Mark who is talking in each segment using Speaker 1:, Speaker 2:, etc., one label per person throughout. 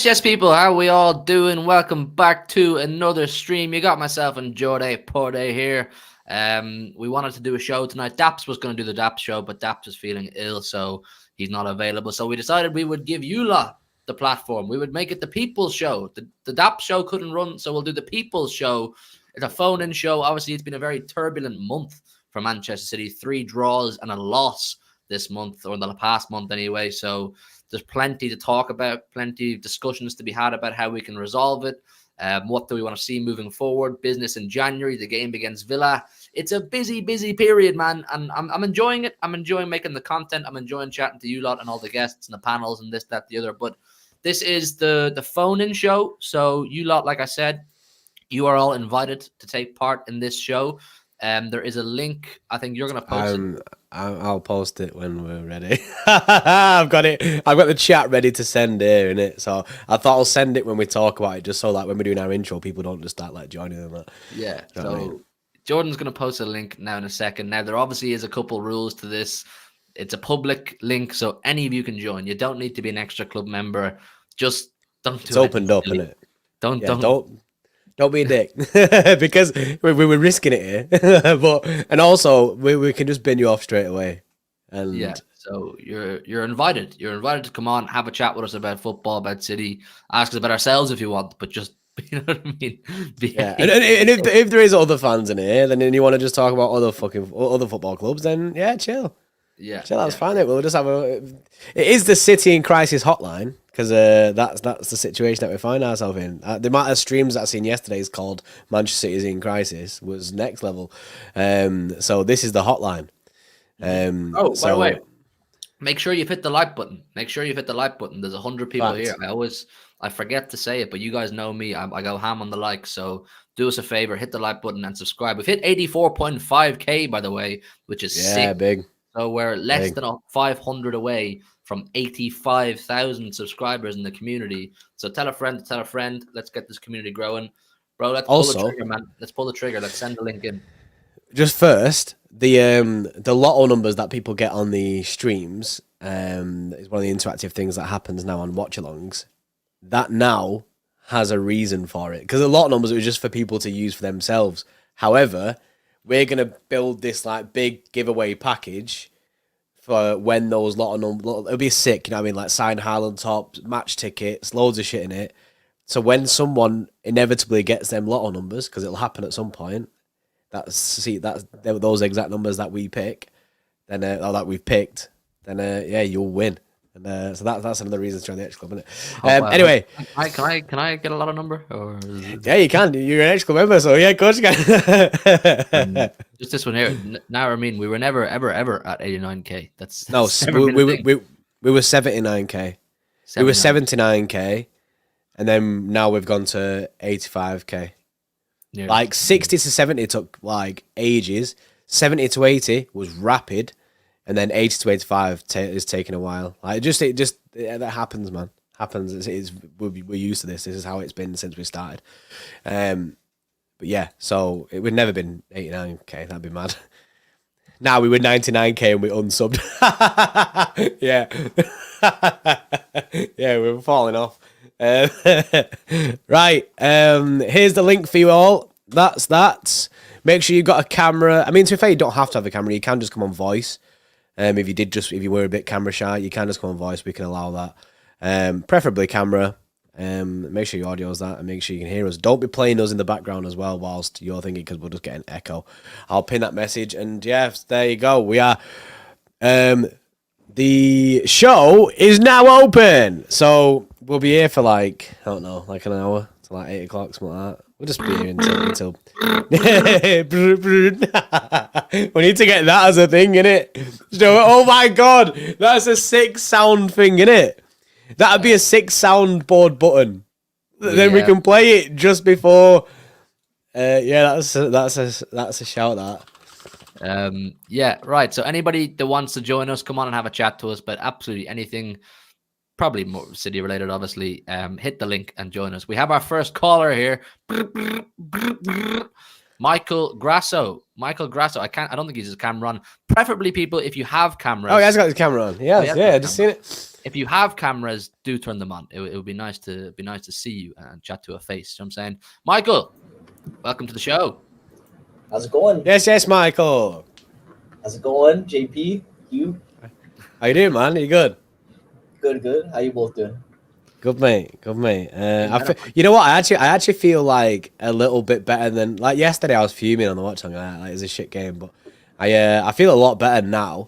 Speaker 1: Yes, people, how we all doing? Welcome back to another stream. You got myself and Jorday Porday here. We wanted to do a show tonight. Daps was going to do the Daps show, but Daps is feeling ill, so he's not available. So we decided we would give you lot the platform. We would make it the People's Show. The Daps show couldn't run, so we'll do the People's Show. It's a phone-in show. Obviously, it's been a very turbulent month for Manchester City. 3 draws and a loss this month, or in the past month anyway, so there's plenty to talk about, plenty of discussions to be had about how we can resolve it. What do we want to see moving forward? Business in January, the game against Villa. It's a busy period, man, and I'm enjoying it. I'm enjoying making the content. I'm enjoying chatting to you lot and all the guests and the panels and this, that, the other. But this is the phone-in show, so you lot, like I said, you are all invited to take part in this show. There is a link. I think you're going to post it.
Speaker 2: I'll post it when we're ready. I've got it. I've got the chat ready to send here, innit? So I thought I'll send it when we talk about it, just so like when we're doing our intro, people don't just start like joining them.
Speaker 1: Yeah. You know so I mean? Jordan's going to post a link now in a second. Now there obviously is a couple rules to this. It's a public link, so any of you can join. You don't need to be an Xtra Club member. Just don't do it.
Speaker 2: It's opened up, isn't it?
Speaker 1: Don't
Speaker 2: be a dick, because we were risking it here. and also we can just bin you off straight away. And
Speaker 1: yeah, so you're invited. You're invited to come on, have a chat with us about football, about City, ask us about ourselves if you want, but just you know what I mean.
Speaker 2: Yeah, and if there is other fans in here, then you want to just talk about other football clubs, then yeah, chill.
Speaker 1: Yeah,
Speaker 2: chill. That's fine. We'll just have it is the City in Crisis hotline. Because that's the situation that we find ourselves in. The amount of streams that I seen yesterday is called Manchester City is in Crisis was next level. So this is the hotline.
Speaker 1: By the way, make sure you hit the like button. Make sure you hit the like button. There's 100 people here. I forget to say it, but you guys know me. I go ham on the like. So do us a favor, hit the like button and subscribe. We've hit 84.5k, by the way, which is sick.
Speaker 2: Big.
Speaker 1: So we're less than 500 away from 85,000 subscribers in the community. So tell a friend to tell a friend. Let's get this community growing. Bro, let's pull the trigger, man. Let's pull the trigger. Let's send the link in.
Speaker 2: Just first, the lotto numbers that people get on the streams is one of the interactive things that happens now on watch-alongs. That now has a reason for it. Because the lotto numbers, it was just for people to use for themselves. However, we're going to build this like big giveaway package for when those lotto numbers, it'll be sick, you know what I mean? Like signed Highland tops, match tickets, loads of shit in it. So when someone inevitably gets them lotto numbers, because it'll happen at some point, that's those exact numbers that we pick, then or that we've picked, then yeah, you'll win. And so that's another reason to join the Xtra Club, isn't it? Anyway,
Speaker 1: can I get a lot of number? Or
Speaker 2: yeah, you can. You're an Xtra Club member, so yeah, of course you can.
Speaker 1: Just this one here. Now, I mean, we were never ever at 89k. That's
Speaker 2: no, we were 79k. We were 79k, and then now we've gone to 85k. Yeah. Like 60 to 70 took like ages. 70 to 80 was rapid. And then 80 to 85 is taking a while. Like that happens, man. Happens. We're used to this. This is how it's been since we started. But yeah, so it would never been 89k. That'd be mad. Now we were 99k and we unsubbed. Yeah, yeah, we were falling off. Right. Here's the link for you all. That's that. Make sure you've got a camera. I mean, to be fair, you don't have to have a camera. You can just come on voice. If you were a bit camera shy, you can just come on voice. We can allow that. Preferably camera. Make sure your audio's that, and make sure you can hear us. Don't be playing us in the background as well whilst you're thinking, because we'll just get an echo. I'll pin that message, and yeah, there you go. We are. The show is now open, so we'll be here for like, I don't know, like an hour to like 8 o'clock, something like that. We'll just be here until. We need to get that as a thing, innit? So, oh my god, that's a 6 sound thing, innit? That'd be a 6 soundboard button. Then we can play it just before. Yeah, that's a shout. That.
Speaker 1: Yeah, right. So anybody that wants to join us, come on and have a chat to us. But absolutely anything, probably more city related, obviously. Hit the link and join us. We have our first caller here. Michael Grasso. I don't think he's his camera on. Preferably, people, if you have cameras.
Speaker 2: Oh, he has got his camera on. Yeah, just seen it.
Speaker 1: If you have cameras, do turn them on. It would be nice to see you and chat to a face. You know what I'm saying? Michael, welcome to the show.
Speaker 3: How's it going?
Speaker 2: Yes, Michael.
Speaker 3: How's it going, JP? You?
Speaker 2: How you doing, man? Are you good?
Speaker 3: Good. How you both doing?
Speaker 2: Good, mate. You know what? I actually feel like a little bit better than like yesterday. I was fuming on the watch. Like it's a shit game, but I feel a lot better now.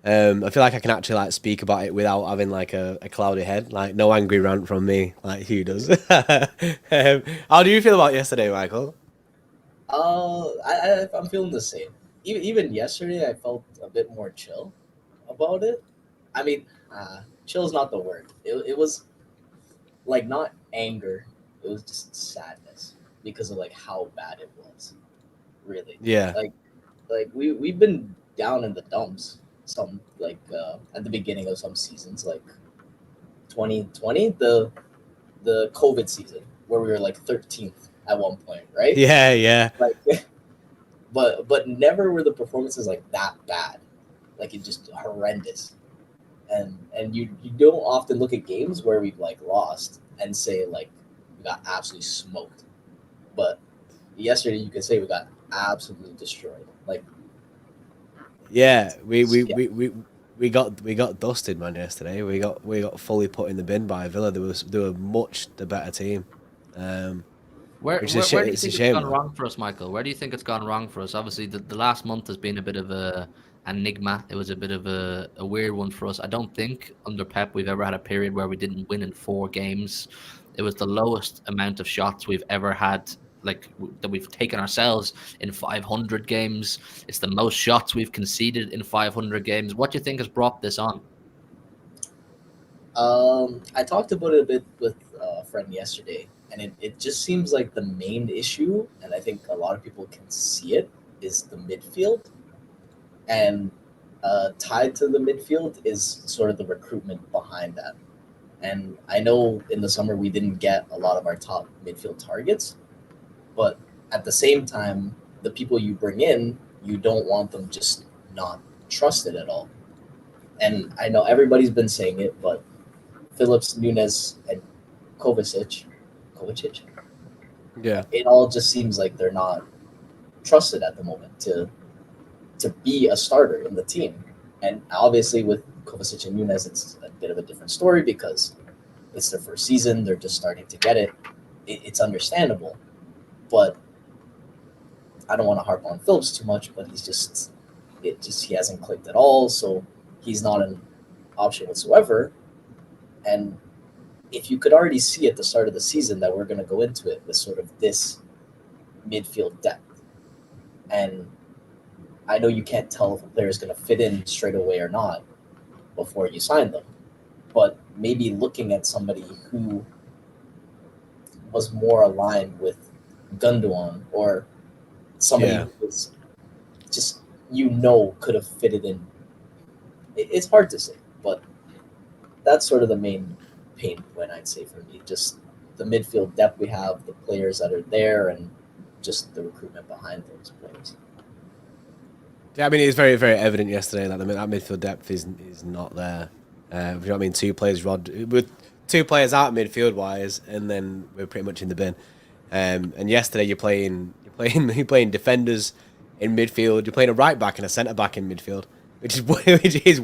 Speaker 2: I feel like I can actually like speak about it without having like a cloudy head, like no angry rant from me, like Hugh does. How do you feel about yesterday, Michael?
Speaker 3: I'm feeling the same. Even yesterday, I felt a bit more chill about it. I mean, chill is not the word. It was like not anger. It was just sadness because of like how bad it was. Really.
Speaker 2: Yeah.
Speaker 3: Like we've been down in the dumps. Some like at the beginning of some seasons, like 2020, the COVID season, where we were like 13th at one point, right?
Speaker 2: Yeah.
Speaker 3: Like, but never were the performances like that bad. Like it's just horrendous. And you don't often look at games where we've like lost and say like we got absolutely smoked. But yesterday you could say we got absolutely destroyed. Like.
Speaker 2: Yeah, we got dusted, man. Yesterday, we got fully put in the bin by Villa. They were much the better team.
Speaker 1: Where do you think it's gone wrong for us, Michael? Where do you think it's gone wrong for us? Obviously, the last month has been a bit of a enigma. It was a bit of a weird one for us. I don't think under Pep we've ever had a period where we didn't win in 4 games. It was the lowest amount of shots we've ever had, like that we've taken ourselves in 500 games. It's the most shots we've conceded in 500 games. What do you think has brought this on?
Speaker 3: I talked about it a bit with a friend yesterday, and it just seems like the main issue, and I think a lot of people can see it, is the midfield. And tied to the midfield is sort of the recruitment behind that. And I know in the summer we didn't get a lot of our top midfield targets, but at the same time, the people you bring in, you don't want them just not trusted at all. And I know everybody's been saying it, but Phillips, Nunes, and Kovacic,
Speaker 2: yeah,
Speaker 3: it all just seems like they're not trusted at the moment to be a starter in the team. And obviously with Kovacic and Nunes, it's a bit of a different story because it's their first season. They're just starting to get it. It's understandable. But I don't want to harp on Phillips too much, but he hasn't clicked at all. So he's not an option whatsoever. And if you could already see at the start of the season that we're going to go into it with sort of this midfield depth, and I know you can't tell if a player is going to fit in straight away or not before you sign them, but maybe looking at somebody who was more aligned with Gundogan or somebody who was just, could have fitted in. It's hard to say, but that's sort of the main pain point, I'd say, for me. Just the midfield depth we have, the players that are there, and just the recruitment behind those players.
Speaker 2: Yeah, I mean, it's very, very evident yesterday that that midfield depth is not there. You know what I mean? Two players with 2 players out midfield wise, and then we're pretty much in the bin. And yesterday you're playing defenders in midfield. You're playing a right back and a centre back in midfield. which is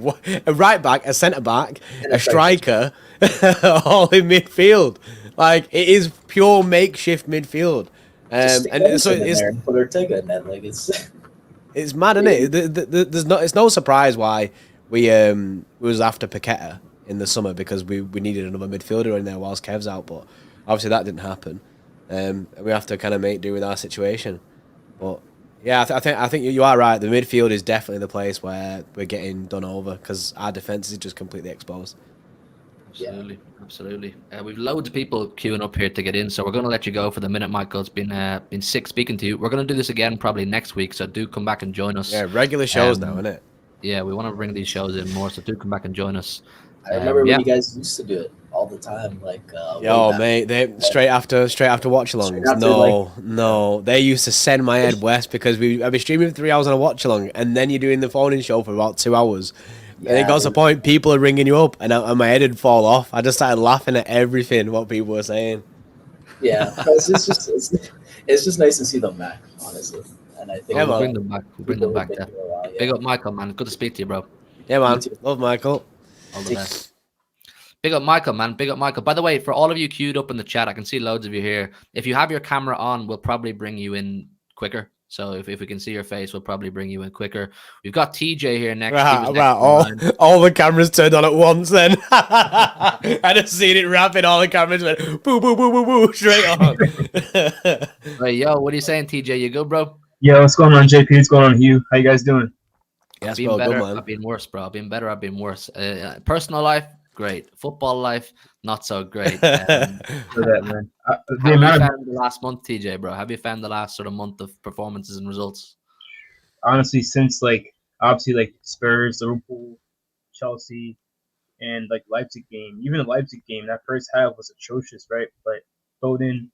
Speaker 2: a right back, a centre back,
Speaker 3: And
Speaker 2: a striker, all in midfield. Like it is pure makeshift midfield.
Speaker 3: Just stick
Speaker 2: And so
Speaker 3: Edison in there and put Ortega in that. Like
Speaker 2: it's mad, isn't it? It's no surprise why we was after Paqueta in the summer because we needed another midfielder in there whilst Kev's out, but obviously that didn't happen. We have to kind of make do with our situation. But yeah, I think you are right. The midfield is definitely the place where we're getting done over because our defense is just completely exposed.
Speaker 1: Absolutely, absolutely. We've loads of people queuing up here to get in, so we're going to let you go for the minute. Michael, it's been sick speaking to you. We're going to do this again probably next week, so do come back and join us.
Speaker 2: Yeah, regular shows now, isn't it?
Speaker 1: Yeah, we want to bring these shows in more, so do come back and join us.
Speaker 3: I remember when you guys used to do it all the time. Like,
Speaker 2: yo, mate, they straight after watch-alongs. No, they used to send my head west because I'd be streaming for 3 hours on a watch-along, and then you're doing the phone-in show for about 2 hours. Yeah, and it got to the point people are ringing you up, and my head would fall off. I just started laughing at everything what people were saying.
Speaker 3: Yeah, it's just nice to see them back, honestly. And I think
Speaker 1: we'll bring them back. We'll bring them back. Yeah. Big up, Michael, man. Good to speak to you, bro.
Speaker 2: Yeah, man. Love Michael.
Speaker 1: All the best. Big up Michael, man. Big up Michael. By the way, for all of you queued up in the chat, I can see loads of you here. If you have your camera on, we'll probably bring you in quicker. So if we can see your face, we'll probably bring you in quicker. We've got TJ here next.
Speaker 2: All the cameras turned on at once then. I just seen it rapid. All the cameras went boo, boo, boo, boo, boo, straight on.
Speaker 1: Hey, yo, what are you saying, TJ? You good, bro?
Speaker 4: Yo, what's going on, JP? What's going on, Hugh? How you guys doing?
Speaker 1: Yes, bro, better. Good, man. I've been worse, bro. I've been better. I've been worse. Personal life, great. Football life, not so great.
Speaker 4: For that, man.
Speaker 1: Have you found the last month, TJ, bro? Have you found the last sort of month of performances and results?
Speaker 4: Honestly, since obviously Spurs, Liverpool, Chelsea, and Leipzig game. Even the Leipzig game, that first half was atrocious, right? But Foden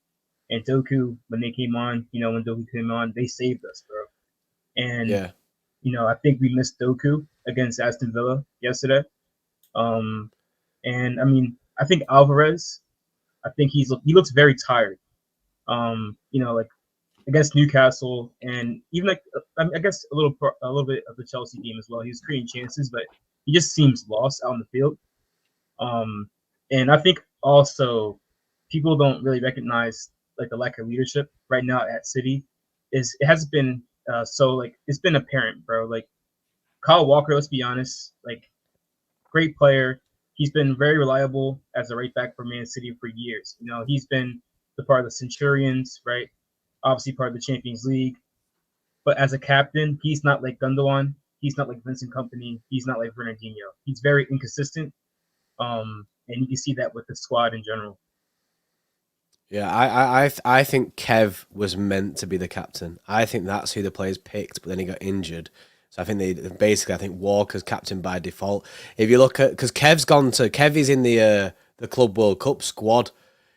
Speaker 4: and Doku, when they came on, when Doku came on, they saved us, bro. And
Speaker 2: yeah.
Speaker 4: I think we missed Doku against Aston Villa yesterday. And I mean, I think Alvarez, he looks very tired. Against Newcastle, and even I guess a little bit of the Chelsea game as well. He was creating chances, but he just seems lost out in the field. And I think also people don't really recognize the lack of leadership right now at City. It has been it's been apparent, bro. Kyle Walker, let's be honest, great player. He's been very reliable as a right back for Man City for years. He's been the part of the Centurions, right? Obviously part of the Champions League. But as a captain, he's not like Gundogan. He's not like Vincent Kompany. He's not like Bernardinho. He's very inconsistent. And you can see that with the squad in general.
Speaker 2: Yeah, I think Kev was meant to be the captain. I think that's who the players picked, but then he got injured. So I think Walker's captain by default. If you look at, because Kev is in the Club World Cup squad,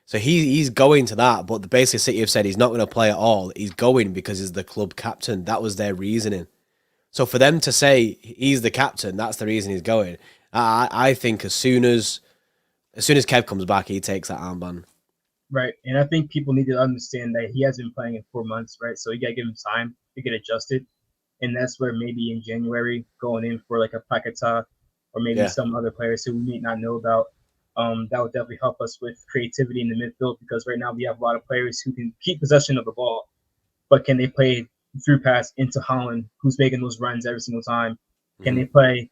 Speaker 2: so he's going to that. But basically City have said he's not going to play at all. He's going because he's the club captain. That was their reasoning. So for them to say he's the captain, that's the reason he's going. I think as soon as Kev comes back, he takes that armband.
Speaker 4: Right, and I think people need to understand that he hasn't been playing in 4 months, right? So you got to give him time to get adjusted. And that's where maybe in January, going in for a Paqueta or maybe some other players who we may not know about, that would definitely help us with creativity in the midfield, because right now we have a lot of players who can keep possession of the ball, but can they play through pass into Holland, who's making those runs every single time? Can they play?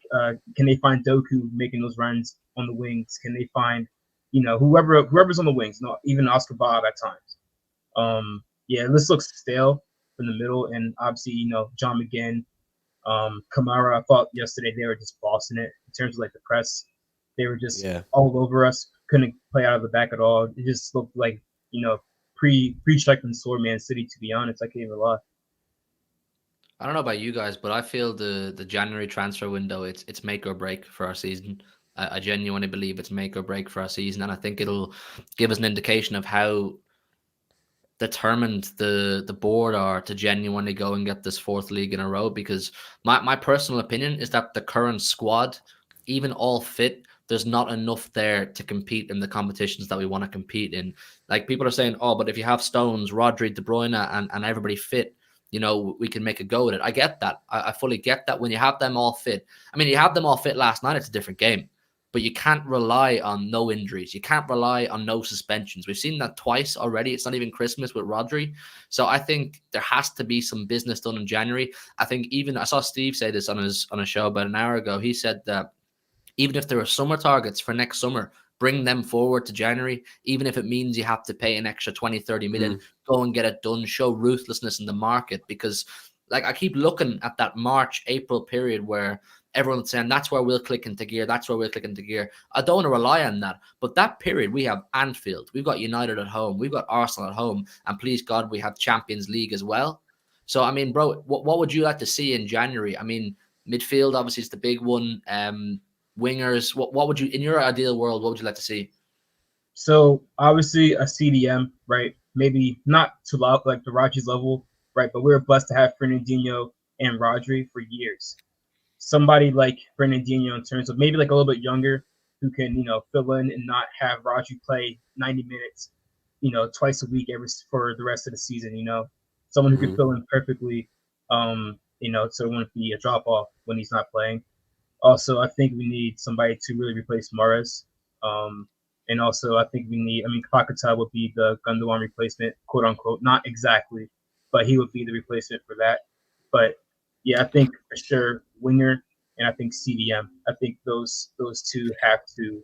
Speaker 4: Can they find Doku making those runs on the wings? Can they find, whoever's on the wings? No, even Oscar Bob at times. This looks stale in the middle, and obviously, John McGinn, Kamara. I thought yesterday they were just bossing it in terms of the press. They were just all over us. Couldn't play out of the back at all. It just looked like pre-striking sword Man City. To be honest, I can't even lie.
Speaker 1: I don't know about you guys, but I feel the January transfer window, it's make or break for our season. I genuinely believe it's make or break for our season, and I think it'll give us an indication of how determined the board are to genuinely go and get this 4th league in a row. Because my personal opinion is that the current squad, even all fit, there's not enough there to compete in the competitions that we want to compete in. People are saying, oh, but if you have Stones, Rodri, De Bruyne, and everybody fit, we can make a go at it. I get that. I fully get that. When you have them all fit, I mean, you have them all fit last night, it's a different game. But you can't rely on no injuries. You can't rely on no suspensions. We've seen that twice already. It's not even Christmas with Rodri. So I think there has to be some business done in January. I think even I saw Steve say this on a show about an hour ago. He said that even if there are summer targets for next summer, bring them forward to January, even if it means you have to pay an extra 20, 30 million, go and get it done, show ruthlessness in the market. Because like I keep looking at that March, April period where everyone's saying that's where we'll click into gear. That's where we'll click into gear. I don't want to rely on that. But that period, we have Anfield. We've got United at home. We've got Arsenal at home. And please God, we have Champions League as well. So, I mean, bro, what would you like to see in January? I mean, midfield, obviously, is the big one. Wingers, what would you, in your ideal world, what would you like to see?
Speaker 4: So, obviously, a CDM, right? Maybe not to like the Rodri's level, right? But we were blessed to have Fernandinho and Rodri for years. Somebody like Fernandinho in terms of maybe like a little bit younger who can, fill in and not have Rodri play 90 minutes, twice a week for the rest of the season, someone who can fill in perfectly, so it wouldn't be a drop off when he's not playing. Also, I think we need somebody to really replace Mahrez. And also, I think Paketa would be the Gundogan replacement, quote unquote. Not exactly, but he would be the replacement for that. But yeah, I think for sure winger and I think CDM. I think those two have to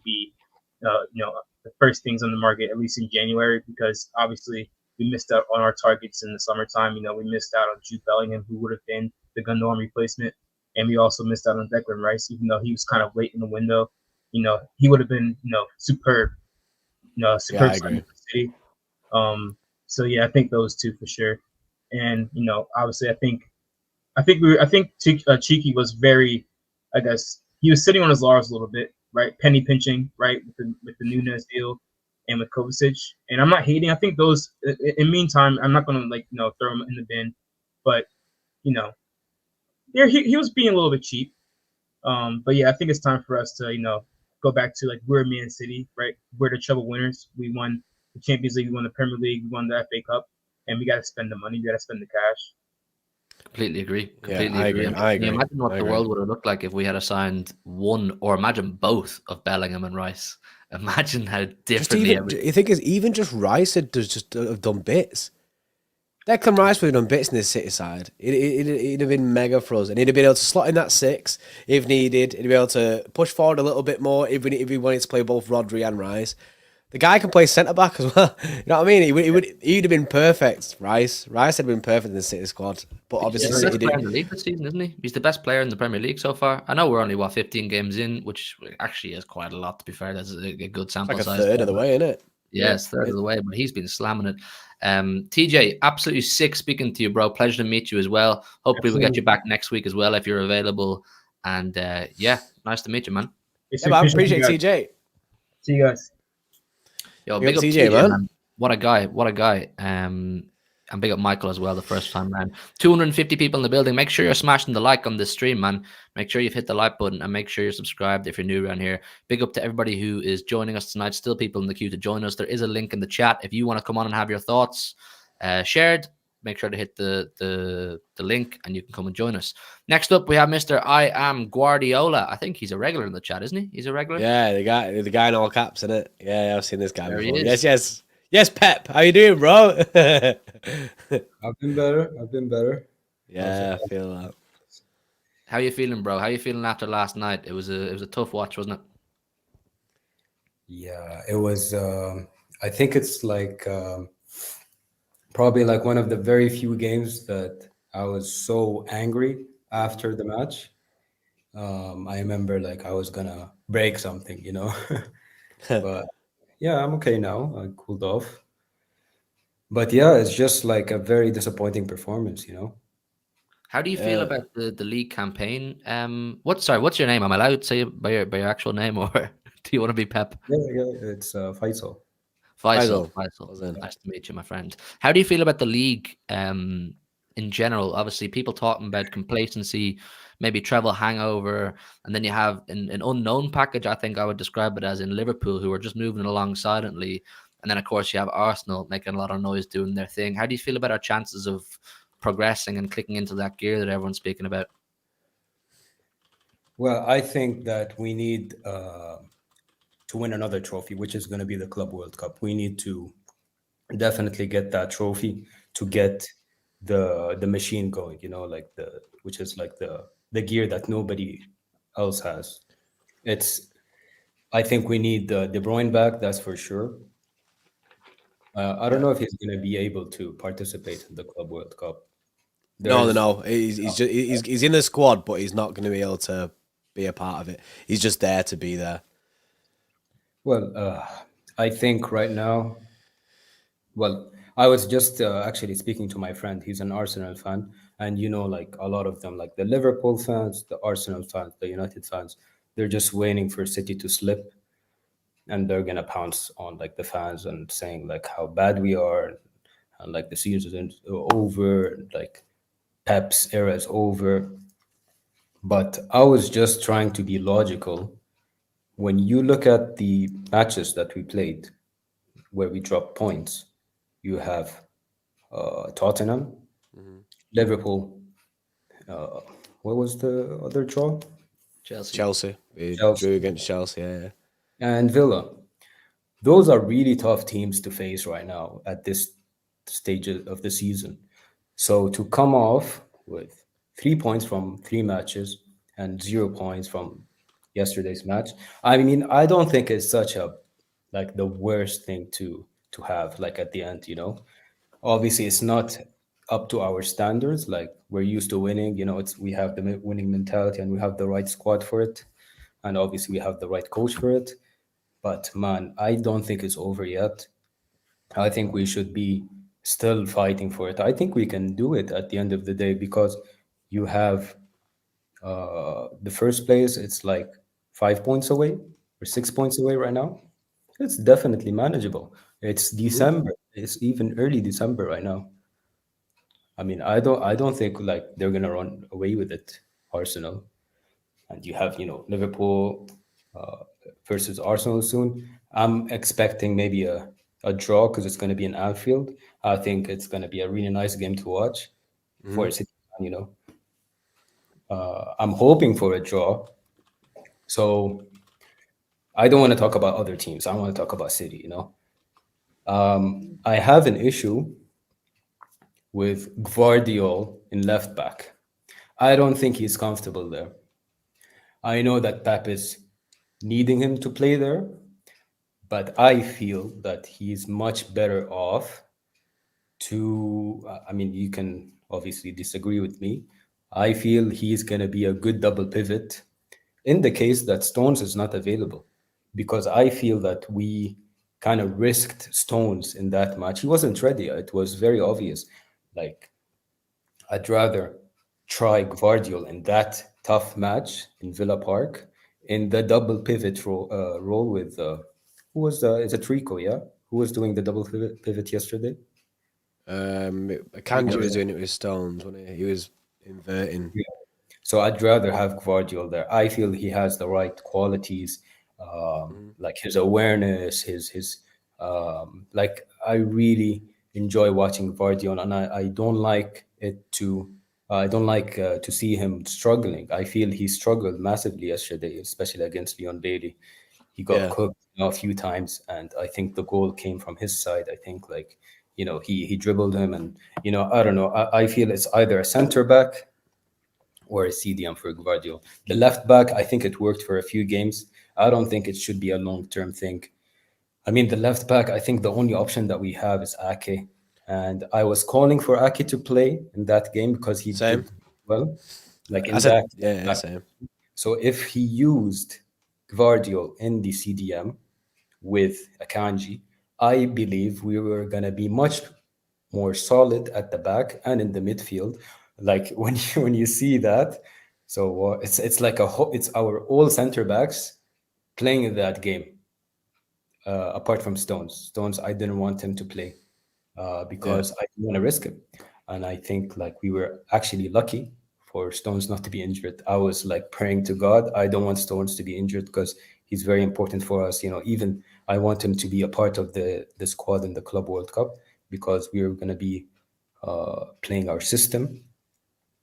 Speaker 4: be the first things on the market at least in January, because obviously we missed out on our targets in the summertime. We missed out on Jude Bellingham, who would have been the Gundogan replacement, and we also missed out on Declan Rice, even though he was kind of late in the window. He would have been superb. Superb signing for City. So yeah, I think those two for sure. And obviously, I think Cheeky was very, I guess he was sitting on his laurels a little bit, right? Penny pinching, right, with the Nunes deal and with Kovacic. And I'm not hating. I think those. In meantime, I'm not going to throw him in the bin, but yeah, he was being a little bit cheap. But yeah, I think it's time for us to go back to we're Man City, right? We're the treble winners. We won the Champions League, we won the Premier League, we won the FA Cup, and we got to spend the money. We got to spend the cash.
Speaker 1: Completely agree.
Speaker 2: I agree.
Speaker 1: Imagine what the world would have looked like if we had assigned one, or imagine both of Bellingham and Rice. Imagine how differently.
Speaker 2: You think is even just Rice had just have done bits. Declan Rice would have done bits in the City side. It'd have been mega for us, and he'd have been able to slot in that 6 if needed. He'd be able to push forward a little bit more if we wanted to play both Rodri and Rice. The guy can play centre back as well. You know what I mean? He'd have been perfect. Rice had been perfect in the City squad, but obviously
Speaker 1: he's the best player in the league this season, isn't he? He's the best player in the Premier League so far. I know we're only 15 games in, which actually is quite a lot. To be fair, that's a good sample size.
Speaker 2: Like a third of the way, isn't it?
Speaker 1: Yes, third of the way, but he's been slamming it. TJ, absolutely sick speaking to you, bro. Pleasure to meet you as well. Hopefully we'll get you back next week as well if you're available. And yeah, nice to meet you, man.
Speaker 2: Yeah, I appreciate TJ.
Speaker 4: See you guys.
Speaker 1: Yo, big up TJ, man. What a guy. And big up Michael as well, the first time round. 250 people in the building. Make sure you're smashing the like on this stream, man. Make sure you've hit the like button and make sure you're subscribed if you're new around here. Big up to everybody who is joining us tonight. Still people in the queue to join us. There is a link in the chat if you want to come on and have your thoughts shared. Make sure to hit the link and you can come and join us. Next up, we have Mr. I Am Guardiola. I think he's a regular in the chat, isn't he? He's a regular?
Speaker 2: Yeah, the guy in all caps, isn't it? Yeah, I've seen this guy before. Yes, Pep. How you doing, bro?
Speaker 5: I've been better.
Speaker 2: Yeah, I feel that.
Speaker 1: How you feeling, bro? How you feeling after last night? It was a tough watch, wasn't it?
Speaker 5: Yeah, it was. I think it's probably one of the very few games that I was so angry after the match. I remember I was gonna break something, but yeah, I'm okay now. I cooled off. But yeah, it's just a very disappointing performance,
Speaker 1: How do you feel about the league campaign? What's your name? Am I allowed to say it by your actual name, or do you want to be Pep?
Speaker 5: Yeah, it's Faisal.
Speaker 1: Faisal. Nice to meet you, my friend. How do you feel about the league in general? Obviously, people talking about complacency, maybe treble hangover, and then you have an unknown package. I think I would describe it as in Liverpool, who are just moving along silently. And then, of course, you have Arsenal making a lot of noise doing their thing. How do you feel about our chances of progressing and clicking into that gear that everyone's speaking about?
Speaker 5: Well, I think that we need to win another trophy, which is going to be the Club World Cup. We need to definitely get that trophy to get the machine going. You know, like the which is like the gear that nobody else has. It's I think we need De Bruyne back. That's for sure. I don't
Speaker 2: Yeah.
Speaker 5: know if he's going to be able to participate in the Club World Cup.
Speaker 2: No, no,
Speaker 5: There's
Speaker 2: no. He's in the squad, but he's not going to be able to be a part of it. He's just there to be there.
Speaker 5: well, I think right now. Well, I was just actually speaking to my friend. He's an Arsenal fan, and you know, like a lot of them, like the Liverpool fans, the Arsenal fans, the United fans, they're just waiting for City to slip, and they're gonna pounce on like the fans and saying like how bad we are, and like the season is over, and, like Pep's era is over. But I was just trying to be logical. When you look at the matches that we played, where we dropped points, you have Tottenham, Liverpool. What was the other draw?
Speaker 1: Chelsea.
Speaker 2: Chelsea. We drew
Speaker 5: Chelsea
Speaker 2: against Chelsea. Yeah.
Speaker 5: and Villa. Those are really tough teams to face right now at this stage of the season. So to come off with 3 points from 3 matches and 0 points from yesterday's match, I mean, I don't think it's such a like the worst thing to have like at the end, you know. Obviously, it's not up to our standards. Like we're used to winning, you know. It's we have the winning mentality and we have the right squad for it, and obviously we have the right coach for it. But man, I don't think it's over yet. I think we should be still fighting for it. I think we can do it at the end of the day because you have the first place. It's like 5 points away or 6 points away right now. It's definitely manageable. It's December. It's even early December right now. I mean, I don't think like they're gonna run away with it, Arsenal. And you have, you know, Liverpool uh, versus Arsenal soon. I'm expecting maybe a draw because it's gonna be in Anfield. I think it's gonna be a really nice game to watch for a City fan, you know. I'm hoping for a draw. So I don't want to talk about other teams. I want to talk about City, you know. I have an issue with Gvardiol in left back. I don't think he's comfortable there. I know that Pep is needing him to play there, but I feel that he's much better off to. I mean, you can obviously disagree with me. I feel he's going to be a good double pivot in the case that Stones is not available, because I feel that we kind of risked Stones in that match. He wasn't ready. It was very obvious. Like, I'd rather try Gvardiol in that tough match in Villa Park in the double pivot role with who was is it Rico? Yeah, who was doing the double pivot yesterday?
Speaker 2: Kanji was doing it with Stones, wasn't he? He was inverting.
Speaker 5: Yeah. So I'd rather have Gvardiol there. I feel he has the right qualities, like his awareness, his like I really enjoy watching Gvardiol, and I don't like it to. I don't like to see him struggling. I feel he struggled massively yesterday, especially against Leon Bailey. He got
Speaker 2: Yeah.
Speaker 5: cooked, you know, a few times, and I think the goal came from his side. I think like you know he dribbled him, and you know I don't know. I feel it's either a center back or a CDM for Gvardiol. The left back, I think it worked for a few games. I don't think it should be a long term thing. I mean, the left back, I think the only option that we have is Ake. And I was calling for Ake to play in that game because he
Speaker 2: Same.
Speaker 5: did well, like
Speaker 2: I
Speaker 5: in
Speaker 2: said,
Speaker 5: that.
Speaker 2: yeah, same.
Speaker 5: So if he used Gvardiol in the CDM with Akanji, I believe we were going to be much more solid at the back and in the midfield. Like when you see that, so it's like it's our all center backs playing in that game. Apart from Stones, I didn't want him to play
Speaker 2: Yeah.
Speaker 5: because I didn't want to risk him, and I think like we were actually lucky for Stones not to be injured. I was like praying to God, I don't want Stones to be injured because he's very important for us. You know, even I want him to be a part of the squad in the Club World Cup because we're going to be playing our system.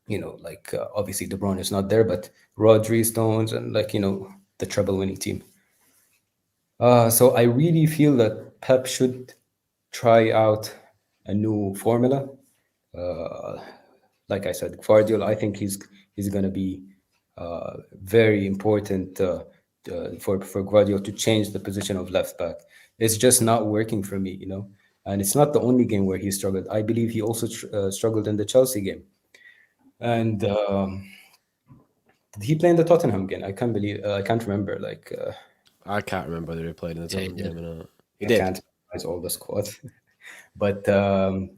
Speaker 5: Like obviously De Bruyne is not there, but Rodri, Stones, and like the treble-winning team. So I really feel that Pep should try out a new formula. Uh, like I said, Guardiola, I think he's going to be very important for Guardiola to change the position of left back. It's just not working for me, And it's not the only game where he struggled. I believe he also struggled in the Chelsea game. And did he play in the Tottenham game? I can't believe. I can't remember. Like
Speaker 2: I can't remember whether he played in the
Speaker 1: Yeah, he
Speaker 2: Tottenham
Speaker 1: did.
Speaker 2: game or not. He
Speaker 5: I
Speaker 2: did.
Speaker 5: can't memorize all the squad. But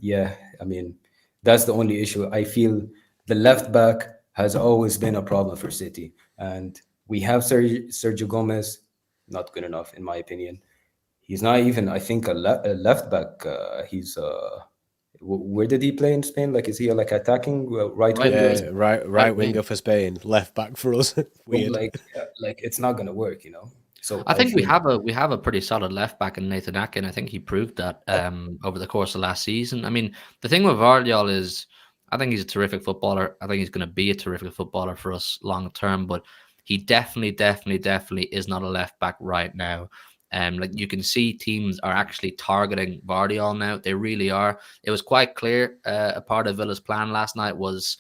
Speaker 5: yeah, I mean, that's the only issue. I feel the left back has always been a problem for City, and we have Sergio Gomez, not good enough in my opinion. He's not even, I think, a left back. He's where did he play in Spain? Like, is he like attacking right
Speaker 1: Right
Speaker 5: winger?
Speaker 1: wing.
Speaker 2: Yeah, right
Speaker 1: Right
Speaker 2: winger
Speaker 1: wing.
Speaker 2: for Spain, left back for us. Weird.
Speaker 5: Like it's not gonna work, So
Speaker 1: I
Speaker 5: I
Speaker 1: think we
Speaker 5: feel
Speaker 1: have a pretty solid left back in Nathan Ake, and I think he proved that over the course of last season. I mean, the thing with Vardiol is, I think he's a terrific footballer. I think he's going to be a terrific footballer for us long term, but he definitely is not a left back right now. Like you can see, teams are actually targeting Vardiol now. They really are. It was quite clear. A part of Villa's plan last night was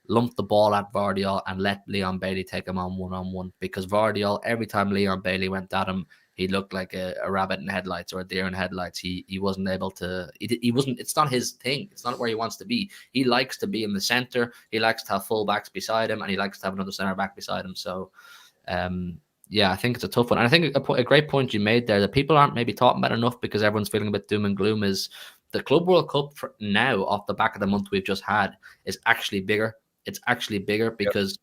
Speaker 1: lump the ball at Vardiol and let Leon Bailey take him on one, because Vardiol, every time Leon Bailey went at him, he looked like a rabbit in headlights or a deer in headlights. He wasn't able to. He wasn't. It's not his thing. It's not where he wants to be. He likes to be in the center. He likes to have full backs beside him, and he likes to have another center back beside him. So, yeah, I think it's a tough one. And I think a great point you made there that people aren't maybe talking about enough because everyone's feeling a bit doom and gloom is the Club World Cup for now, off the back of the month we've just had, is actually bigger. It's actually bigger because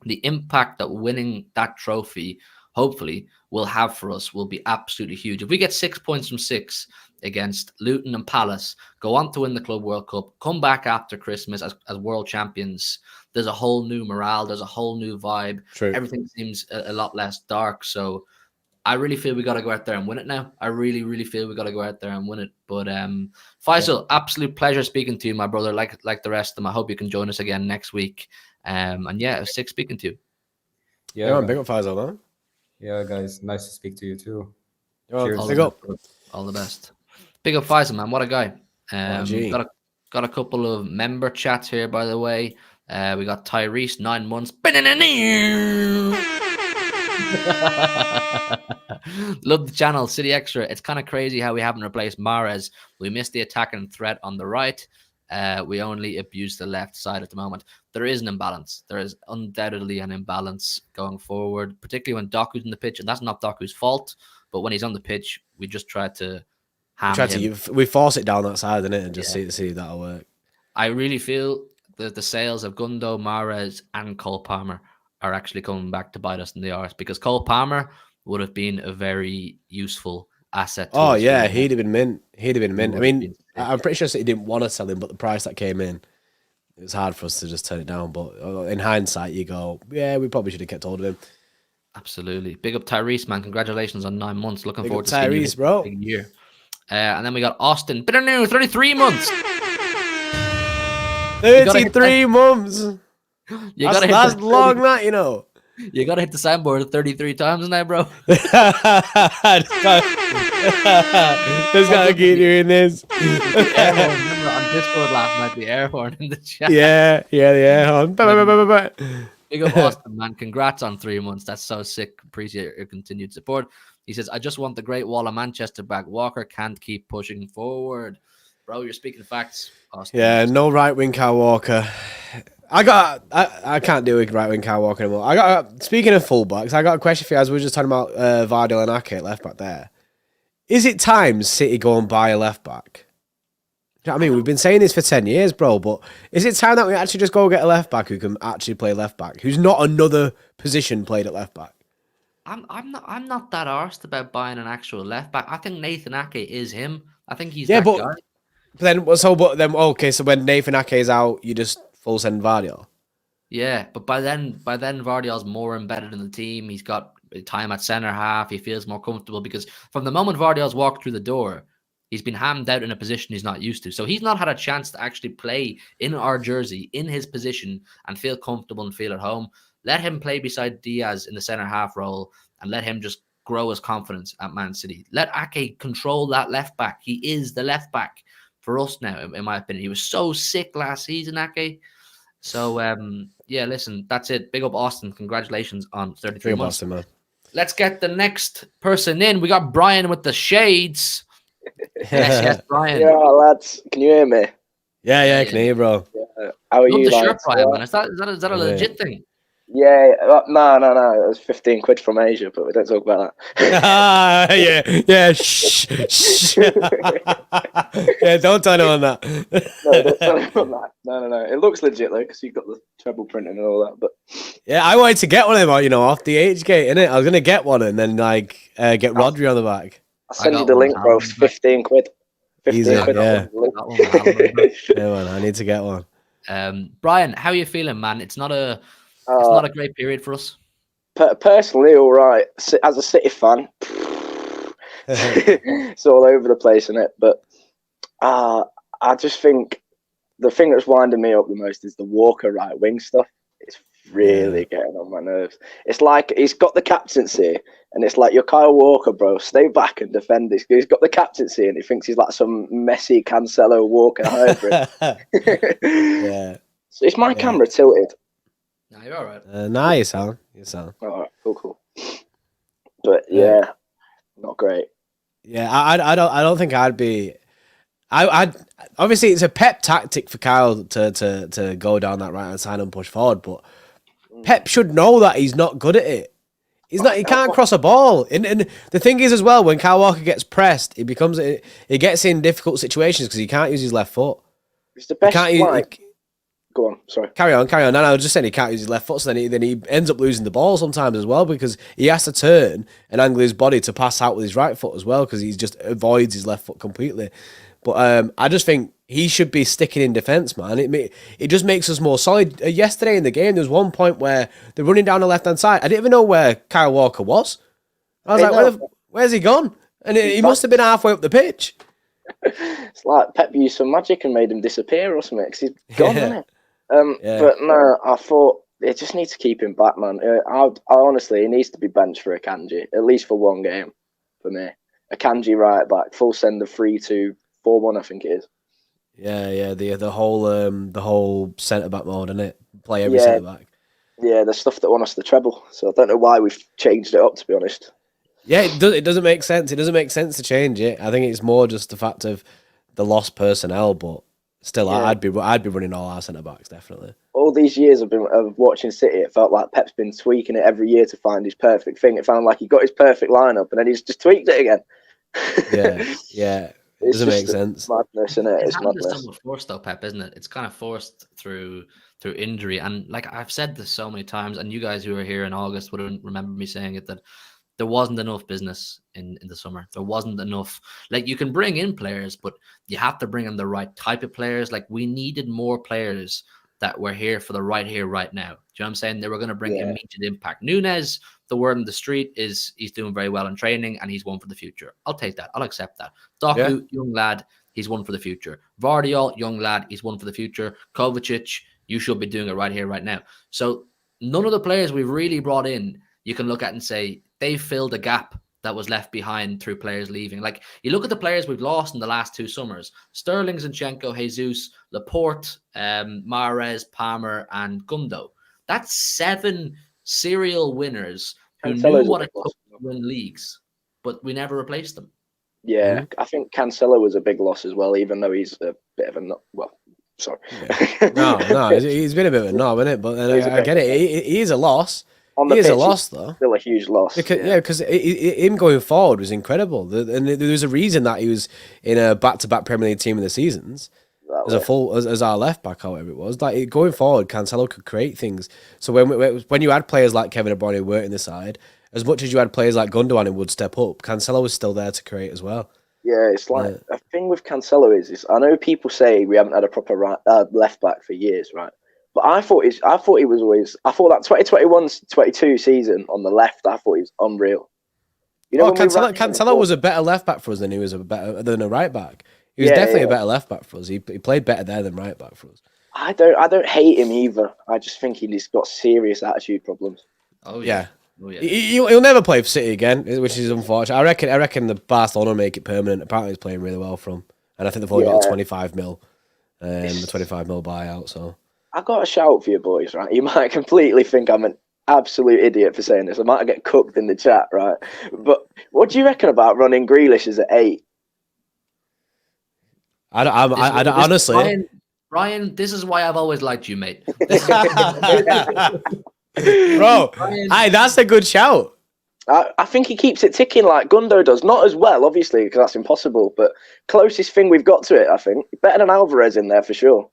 Speaker 1: the impact that winning that trophy hopefully will have for us will be absolutely huge. If we get 6 points from 6 against Luton and Palace, go on to win the Club World Cup, come back after Christmas as world champions, there's a whole new morale, there's a whole new vibe.
Speaker 2: True.
Speaker 1: Everything seems a lot less dark. So I really feel we got to go out there and win it now. I really feel we got to go out there and win it. But Faisal, absolute pleasure speaking to you, my brother. Like the rest of them, I hope you can join us again next week. And yeah, it was sick speaking to you.
Speaker 2: Yeah, man, big up Faisal, man.
Speaker 5: Yeah, guys, nice to speak to you too.
Speaker 2: Well,
Speaker 5: Cheers.
Speaker 2: big up.
Speaker 1: All the best. Big up Faisal, man. What a guy.
Speaker 2: G.
Speaker 1: Got a couple of member chats here, by the way. We got Tyrese, 9 months. Love the channel, City Xtra. It's kind of crazy how we haven't replaced Mahrez. We missed the attacking threat on the right. We only abuse the left side at the moment. There is an imbalance. There is undoubtedly an imbalance going forward, particularly when Doku's in the pitch. And that's not Doku's fault. But when he's on the pitch, we just try to
Speaker 2: We force it down that side, innit, and just see that'll work.
Speaker 1: I really feel that the sales of Gundo, Mahrez, and Cole Palmer are actually coming back to bite us in the arse, because Cole Palmer would have been a very useful asset.
Speaker 2: Oh yeah, he'd have been mint. I mean, I'm pretty sure City didn't want to sell him, but the price that came in, it was hard for us to just turn it down. But in hindsight, you go, yeah, we probably should have kept hold of him.
Speaker 1: Absolutely. Big up Tyrese, man. Congratulations on 9 months. Looking forward to
Speaker 2: Tyrese,
Speaker 1: seeing you
Speaker 2: bro.
Speaker 1: big year. And then we got Austin. Bitter new, 33 months.
Speaker 2: 33 months. That's long, that, you know.
Speaker 1: You gotta hit the soundboard 33 times now, bro.
Speaker 2: Just gotta keep doing this.
Speaker 1: Remember on Discord last night, the air horn in the chat.
Speaker 2: Yeah, the air horn.
Speaker 1: Big up Austin, man. Congrats on 3 months. That's so sick. Appreciate your continued support. He says, I just want the Great Wall of Manchester back. Walker can't keep pushing forward. Bro, you're speaking facts, Austin.
Speaker 2: Yeah, no right wing Kyle Walker. I can't deal with right wing Kyle Walker anymore. Speaking of fullbacks, I got a question for you. As we were just talking about Varela and Ake at left back there. Is it time City go and buy a left back? Do you know what I mean? We've been saying this for 10 years, bro, but is it time that we actually just go get a left back who can actually play left back, who's not another position played at left back?
Speaker 1: I'm not that arsed about buying an actual left back. I think Nathan Ake is him. I think he's that guy.
Speaker 2: But then okay, so when Nathan Ake is out, you just full send Vardiol.
Speaker 1: Yeah, but by then Vardiol's more embedded in the team. He's got time at centre half. He feels more comfortable because from the moment Vardiol's walked through the door, He's been hammed out in a position he's not used to. So he's not had a chance to actually play in our jersey, in his position, and feel comfortable and feel at home. Let him play beside Diaz in the centre half role and let him just grow his confidence at Man City. Let Ake control that left back. He is the left back for us now, in my opinion. He was so sick last season, Ake. So, yeah, listen, that's it. Big up Austin. Congratulations on 33 months.
Speaker 2: Austin, man.
Speaker 1: Let's get the next person in. We got Brian with the shades. Yes, Brian.
Speaker 6: Yeah, lads, can you hear me?
Speaker 2: Yeah, I can hear you, bro.
Speaker 6: Yeah. How are
Speaker 1: Love
Speaker 6: you,
Speaker 1: the shirt,
Speaker 6: lads?
Speaker 1: Brian, man. Is that a legit thing?
Speaker 6: Yeah, no, it was 15 quid from Asia, but we don't talk about that.
Speaker 2: yeah, shh. Yeah, don't tell anyone that.
Speaker 6: No, don't tell anyone that. No. It looks legit though, because you've got the treble printing and all that. But
Speaker 2: yeah, I wanted to get one of them, off the H gate, innit? I was gonna get one and then get Rodri on the back.
Speaker 6: I'll send you the link, bro. 15 quid. 15
Speaker 2: Easy,
Speaker 6: quid.
Speaker 2: yeah.
Speaker 6: Yeah,
Speaker 2: man, I need to get one.
Speaker 1: Brian, how are you feeling, man? It's not a great period for us.
Speaker 6: Personally, all right. As a City fan, it's all over the place, isn't it? But I just think the thing that's winding me up the most is the Walker right wing stuff. It's really getting on my nerves. It's like he's got the captaincy, and it's like, you're Kyle Walker, bro. Stay back and defend this. He's got the captaincy, and he thinks he's like some Messi, Cancelo, Walker hybrid.
Speaker 2: Yeah.
Speaker 6: So is my camera tilted?
Speaker 1: No, you're all right.
Speaker 2: Nah, you sound.
Speaker 6: All right, cool. But yeah, not great.
Speaker 2: Yeah, I don't think I'd be. I'd obviously it's a Pep tactic for Kyle to go down that right hand side and push forward, but Pep should know that he's not good at it. He's not. He can't cross a ball. And the thing is as well, when Kyle Walker gets pressed, he gets in difficult situations because he can't use his left foot.
Speaker 6: It's the best. Go on, sorry.
Speaker 2: Carry on. No, I was just saying he can't use his left foot, so then he ends up losing the ball sometimes as well because he has to turn and angle his body to pass out with his right foot as well because he just avoids his left foot completely. But I just think he should be sticking in defence, man. It just makes us more solid. Yesterday in the game, there was one point where they're running down the left-hand side. I didn't even know where Kyle Walker was. I was where's he gone? And he must have been halfway up the pitch.
Speaker 6: It's like Pep used some magic and made him disappear or something because he's gone, isn't it? But no, I thought they just need to keep him back, man. I honestly, he needs to be benched for Akanji, at least for one game, for me. Akanji right back, full send of 3-2, 4-1, I think it is. Yeah,
Speaker 2: the whole centre back mode, isn't it? Play every centre back.
Speaker 6: Yeah, the stuff that won us the treble. So I don't know why we've changed it up, to be honest.
Speaker 2: Yeah, it doesn't make sense. It doesn't make sense to change it. I think it's more just the fact of the lost personnel, but. Still, I'd be running all our centre backs definitely. All
Speaker 6: these years of watching City, it felt like Pep's been tweaking it every year to find his perfect thing. It felt like he got his perfect lineup and then he's just tweaked it again.
Speaker 2: Yeah. It doesn't make sense.
Speaker 6: Madness, isn't it? It's madness.
Speaker 1: It's forced though, Pep, isn't it? It's kind of forced through injury, and like I've said this so many times, and you guys who were here in August would remember me saying it, that there wasn't enough business in the summer. There wasn't enough. Like, you can bring in players, but you have to bring in the right type of players. Like, we needed more players that were here for the right here, right now. Do you know what I'm saying? They were going to bring immediate impact. Nunez, the word on the street is he's doing very well in training and he's one for the future. I'll take that. I'll accept that. Doku, young lad, he's one for the future. Varela, young lad, he's one for the future. Kovacic, you should be doing it right here, right now. So none of the players we've really brought in, you can look at and say, they filled a gap that was left behind through players leaving. Like, you look at the players we've lost in the last 2 summers: Sterling, Zinchenko, Jesus, Laporte, Mahrez, Palmer, and Gundo. That's 7 serial winners who knew what it took to win leagues, but we never replaced them.
Speaker 6: Yeah, I think Cancelo was a big loss as well, even though he's a bit of a sorry.
Speaker 2: No, he's been a bit of a knob, isn't it? But I get it. He is a loss. He is a loss, though.
Speaker 6: Still a huge loss.
Speaker 2: Because him going forward was incredible. And there was a reason that he was in a back-to-back Premier League team of the seasons as our left back, however it was. Like, going forward, Cancelo could create things. So when you had players like Kevin De Bruyne who weren't in the side, as much as you had players like Gundogan who would step up, Cancelo was still there to create as well.
Speaker 6: Yeah, it's like a thing with Cancelo is I know people say we haven't had a proper left back for years, right? But I thought that 2021-22 season on the left, I thought he was unreal. You know,
Speaker 2: Oh,
Speaker 6: when we ran
Speaker 2: Cancelo was a better left back for us than he was than a right back. He was
Speaker 6: Yeah,
Speaker 2: definitely
Speaker 6: yeah.
Speaker 2: a better left back for us. He played better there than right back for us.
Speaker 6: I don't hate him either. I just think he's got serious attitude problems.
Speaker 1: Oh
Speaker 2: Yeah.
Speaker 1: Oh yeah.
Speaker 2: He'll never play for City again, which is unfortunate. I reckon the Barcelona will make it permanent. Apparently, he's playing really well for him, and I think they've only got 25 mil, the 25 mil buyout. So
Speaker 6: I got a shout for you boys, right? You might completely think I'm an absolute idiot for saying this. I might get cooked in the chat, right? But what do you reckon about running Grealish as an 8?
Speaker 2: Honestly,
Speaker 1: Brian, this is why I've always liked you, mate.
Speaker 2: bro, that's a good shout.
Speaker 6: I think he keeps it ticking like Gundo does. Not as well, obviously, because that's impossible. But closest thing we've got to it, I think. Better than Alvarez in there for sure.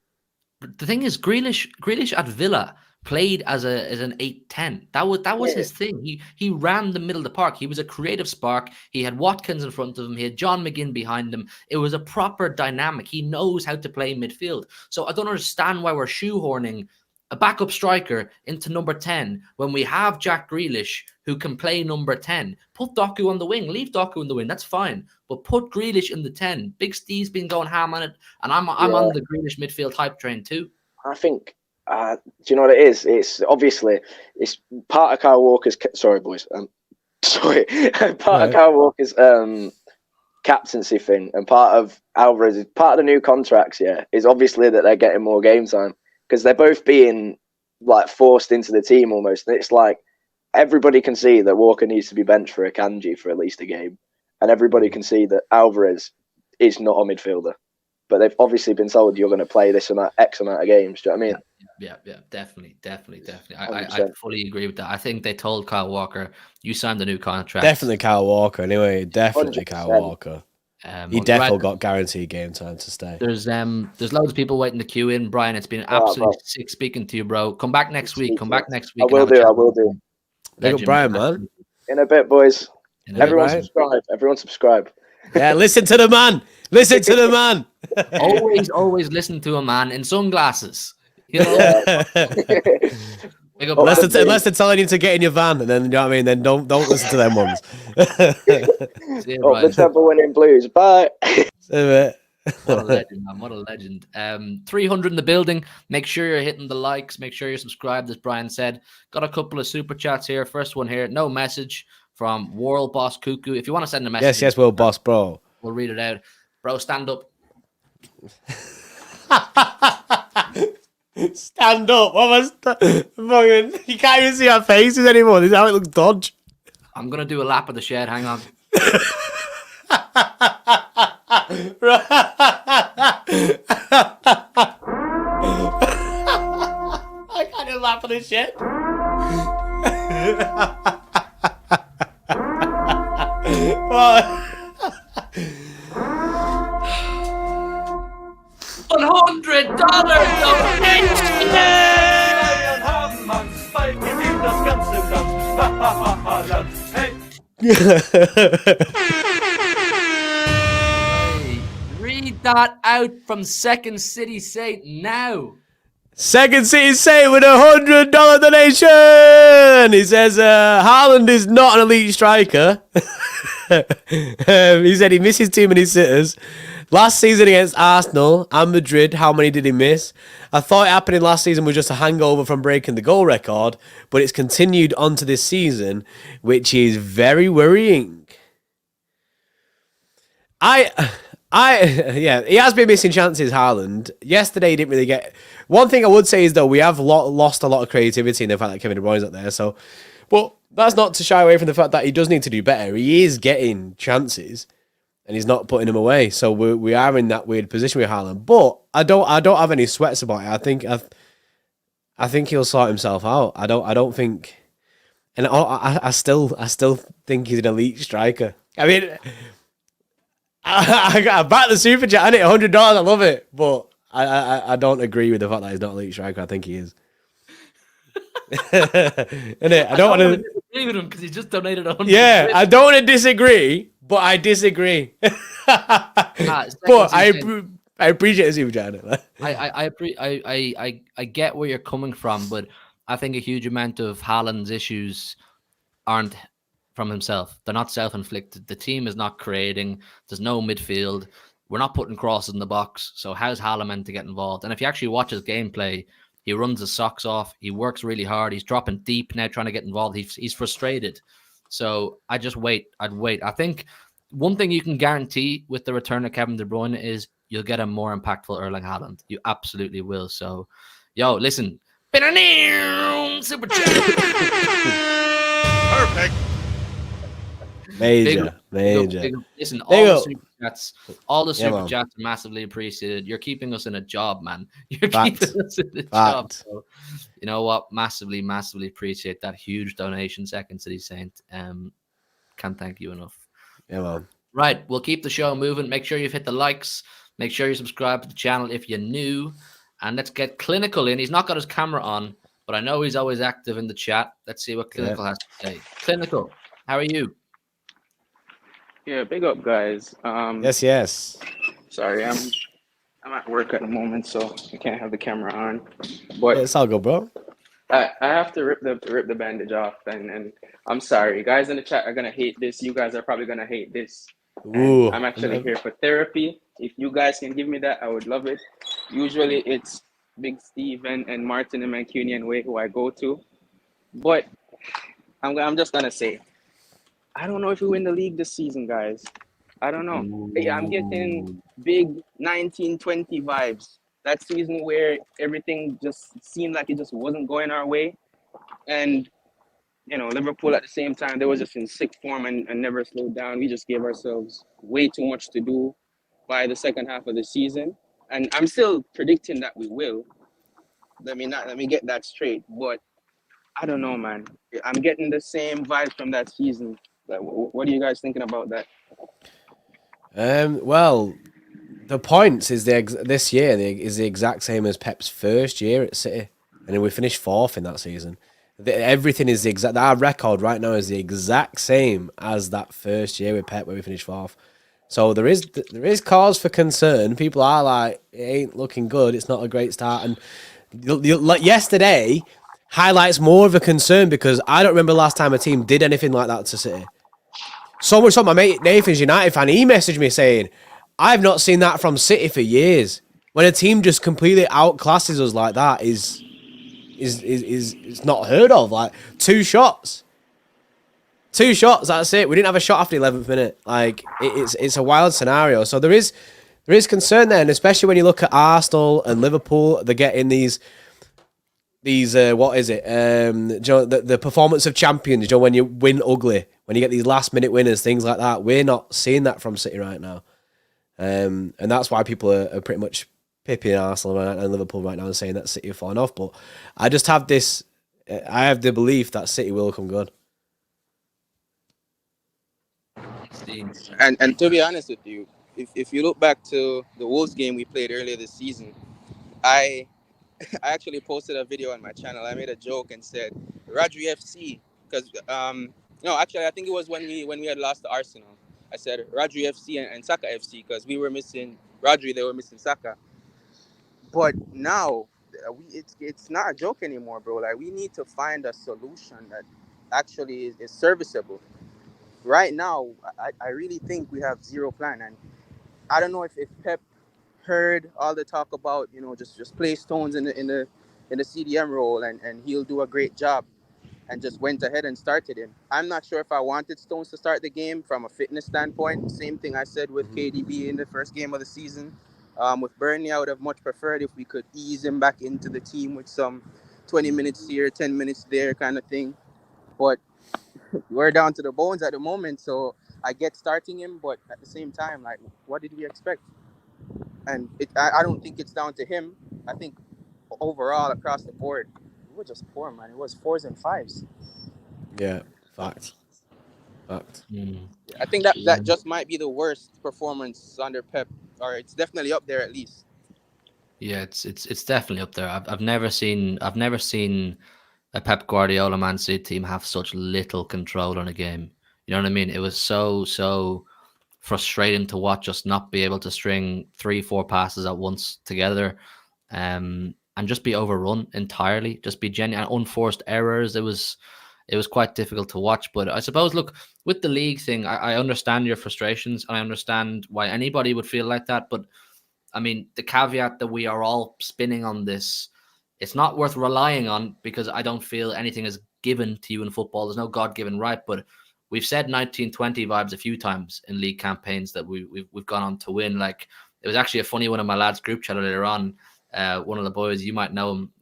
Speaker 1: The thing is, Grealish at Villa played as an 8-10. That was his thing. He ran the middle of the park. He was a creative spark. He had Watkins in front of him. He had John McGinn behind him. It was a proper dynamic. He knows how to play midfield. So I don't understand why we're shoehorning a backup striker into number 10 when we have Jack Grealish who can play number 10. Put Doku on the wing. Leave Doku on the wing. That's fine. But put Grealish in the 10. Big Steve's been going ham on it, and I'm on the Grealish midfield hype train too.
Speaker 6: I think. Do you know what it is? It's obviously part of Kyle Walker's. Sorry, boys. Part of Kyle Walker's captaincy thing, and part of Alvarez's part of the new contracts. Yeah, is obviously that they're getting more game time because they're both being like forced into the team almost. It's like everybody can see that Walker needs to be benched for Akanji for at least a game, and everybody can see that Alvarez is not a midfielder. But they've obviously been told you're going to play this X amount of games. Do you know what I mean?
Speaker 1: Yeah, definitely. I fully agree with that. I think they told Kyle Walker, you signed the new contract.
Speaker 2: Definitely Kyle Walker. Anyway, definitely
Speaker 6: 100%.
Speaker 2: Kyle Walker. He definitely got guaranteed game time to stay.
Speaker 1: There's loads of people waiting to queue in. Brian, it's been absolutely sick speaking to you, bro. Come back next week.
Speaker 6: I will do.
Speaker 2: Big up Brian, man.
Speaker 6: In a bit, boys. Everyone subscribe.
Speaker 2: Yeah, listen to the man. Listen to the man.
Speaker 1: always listen to a man in sunglasses. You know?
Speaker 2: Unless they're telling you to get in your van, and then you know what I mean. Then don't listen to them ones.
Speaker 6: The treble winning Blues. Bye.
Speaker 1: What a legend, man. What a legend. 300 in the building. Make sure you're hitting the likes. Make sure you're subscribed, as Brian said. Got a couple of super chats here. First one here. No message from World Boss Cuckoo. If you want to send a message.
Speaker 2: Yes, World Boss, bro.
Speaker 1: We'll read it out. Bro, stand up.
Speaker 2: Stand up. What was that? You can't even see our faces anymore. This is how it looks dodge.
Speaker 1: I'm going to do a lap of the shed. Hang on.
Speaker 2: I can't do a lap of the shed.
Speaker 1: $100 Read that out from Second City Saint now.
Speaker 2: Second City Saint with $100 donation. He says Haaland is not an elite striker. He said he misses too many sitters. Last season against Arsenal and Madrid, how many did he miss? I thought it happening last season was just a hangover from breaking the goal record, but it's continued onto this season, which is very worrying. Yeah, he has been missing chances, Haaland. Yesterday, he didn't really get... One thing I would say is, though, we have lost a lot of creativity in the fact that Kevin De Bruyne's not there, so... But that's not to shy away from the fact that he does need to do better. He is getting chances, and he's not putting them away. So we are in that weird position with Haaland. But I don't have any sweats about it. I think he'll sort himself out. I don't think... And I still think he's an elite striker. I mean... I back the super chat, $100. I love it, but I don't agree with the fact that he's not a elite striker. I think he is. I don't want to
Speaker 1: disagree with him because he just donated 100.
Speaker 2: Yeah, I don't want to disagree, but I disagree. But I appreciate the super chat.
Speaker 1: I get where you're coming from, but I think a huge amount of Haaland's issues aren't from himself. They're not self-inflicted. The team is not creating. There's no midfield. We're not putting crosses in the box. So how's Hala meant to get involved? And if you actually watch his gameplay, he runs his socks off. He works really hard. He's dropping deep now, trying to get involved. He's frustrated. So I just wait. I'd wait. I think one thing you can guarantee with the return of Kevin De Bruyne is you'll get a more impactful Erling Haaland. You absolutely will. So, yo, listen. Super chat.
Speaker 7: Perfect.
Speaker 2: Major.
Speaker 1: Listen,
Speaker 2: There you
Speaker 1: all
Speaker 2: go.
Speaker 1: the super
Speaker 2: man.
Speaker 1: chats are massively appreciated. You're keeping us in a job, man. You're
Speaker 2: Fact.
Speaker 1: keeping us in a job.
Speaker 2: Fact.
Speaker 1: So, you know what? Massively, massively appreciate that huge donation, Second City Saint. Can't thank you enough.
Speaker 2: Yeah, man.
Speaker 1: Right, we'll keep the show moving. Make sure you've hit the likes. Make sure you subscribe to the channel if you're new. And let's get Clinical in. He's not got his camera on, but I know he's always active in the chat. Let's see what Clinical has to say. Clinical, how are you?
Speaker 8: Yeah, big up, guys.
Speaker 2: Yes.
Speaker 8: Sorry, I'm at work at the moment, so I can't have the camera on. But
Speaker 2: It's all good, bro.
Speaker 8: I have to rip the bandage off, and I'm sorry, guys in the chat are gonna hate this. You guys are probably gonna hate this.
Speaker 2: Ooh.
Speaker 8: I'm actually here for therapy. If you guys can give me that, I would love it. Usually it's Big Steve and Martin and Mancunian Way who I go to, but I'm just gonna say, I don't know if we win the league this season, guys. I don't know. Yeah, I'm getting big 1920 vibes. That season where everything just seemed like it just wasn't going our way. And, Liverpool at the same time, they were just in sick form and never slowed down. We just gave ourselves way too much to do by the second half of the season. And I'm still predicting that we will. Let me get that straight. But I don't know, man. I'm getting the same vibes from that season. Like, what are you guys thinking about that?
Speaker 2: Well, the points is this year is the exact same as Pep's first year at City, and then we finished fourth in that season. Everything is the exact. Our record right now is the exact same as that first year with Pep, where we finished fourth. So there is cause for concern. People are like, it ain't looking good. It's not a great start. And like yesterday highlights more of a concern because I don't remember last time a team did anything like that to City. So much so, my mate Nathan's United fan, he messaged me saying, I've not seen that from City for years. When a team just completely outclasses us like that is not heard of. Like, two shots, that's it. We didn't have a shot after the 11th minute. Like, it's a wild scenario. So there is concern there, and especially when you look at Arsenal and Liverpool, they're getting these what is it? The performance of champions. When you win ugly, when you get these last minute winners, things like that. We're not seeing that from City right now, and that's why people are pretty much pipping Arsenal and Liverpool right now and saying that City are falling off. But I just have this. I have the belief that City will come good.
Speaker 8: And to be honest with you, if you look back to the Wolves game we played earlier this season, I actually posted a video on my channel. I made a joke and said Rodri FC because actually I think it was when we had lost to Arsenal. I said Rodri FC and Saka FC because we were missing Rodri, they were missing Saka. But now it's not a joke anymore, bro. Like, we need to find a solution that actually is serviceable. Right now, I really think we have zero plan, and I don't know if Pep heard all the talk about just play Stones in the CDM role and he'll do a great job, and just went ahead and started him. I'm not sure if I wanted Stones to start the game from a fitness standpoint. Same thing I said with KDB in the first game of the season. With Burnley, I would have much preferred if we could ease him back into the team with some 20 minutes here, 10 minutes there kind of thing. But we're down to the bones at the moment, so I get starting him, but at the same time, like, what did we expect? And I don't think it's down to him. I think overall, across the board, we were just poor, man. It was 4s and 5s.
Speaker 2: Yeah, fact.
Speaker 8: I think that just might be the worst performance under Pep, or it's definitely up there at least.
Speaker 1: Yeah, it's definitely up there. I've never seen a Pep Guardiola Man City team have such little control on a game. You know what I mean? It was so frustrating to watch us not be able to string 3-4 passes at once together, and just be overrun entirely. Just be genuine unforced errors. It was it was quite difficult to watch. But I suppose, look, with the league thing, I understand your frustrations, and I understand why anybody would feel like that. But I mean, the caveat that we are all spinning on this, it's not worth relying on, because I don't feel anything is given to you in football. There's no God-given right, but we've said 1920 vibes a few times in league campaigns that we've gone on to win. Like, it was actually a funny one in my lads group chat earlier on. One of the boys, you might know him,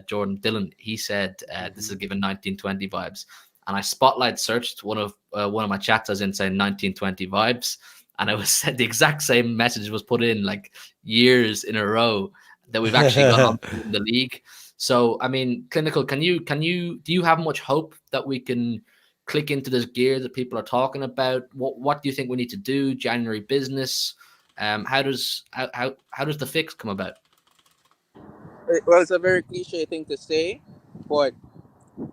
Speaker 1: Jordan Dillon, he said this is given 1920 vibes, and I spotlight searched one of my chats as in saying 1920 vibes, and it was said the exact same message was put in like years in a row that we've actually gone on to win the league. So I mean, Clinical, do you have much hope that we can click into this gear that people are talking about? What do you think we need to do? January business. How does the fix come about?
Speaker 8: Well, it's a very cliche thing to say, but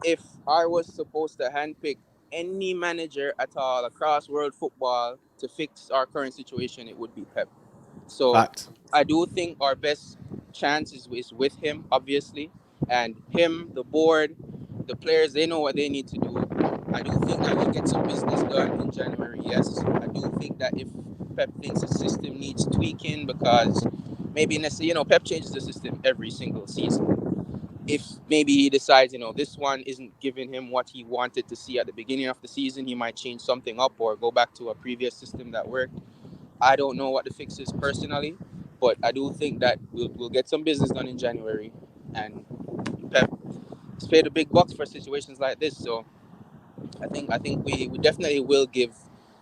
Speaker 8: if I was supposed to handpick any manager at all across world football to fix our current situation, it would be Pep. So
Speaker 2: Fact.
Speaker 8: I do think our best chance is with him, obviously, and him, the board, the players, they know what they need to do. I do think that we'll get some business done in January, yes. I do think that if Pep thinks the system needs tweaking, because maybe necessarily, Pep changes the system every single season. If maybe he decides, this one isn't giving him what he wanted to see at the beginning of the season, he might change something up or go back to a previous system that worked. I don't know what the fix is personally, but I do think that we'll get some business done in January, and Pep is paid the big bucks for situations like this. So I think we definitely will give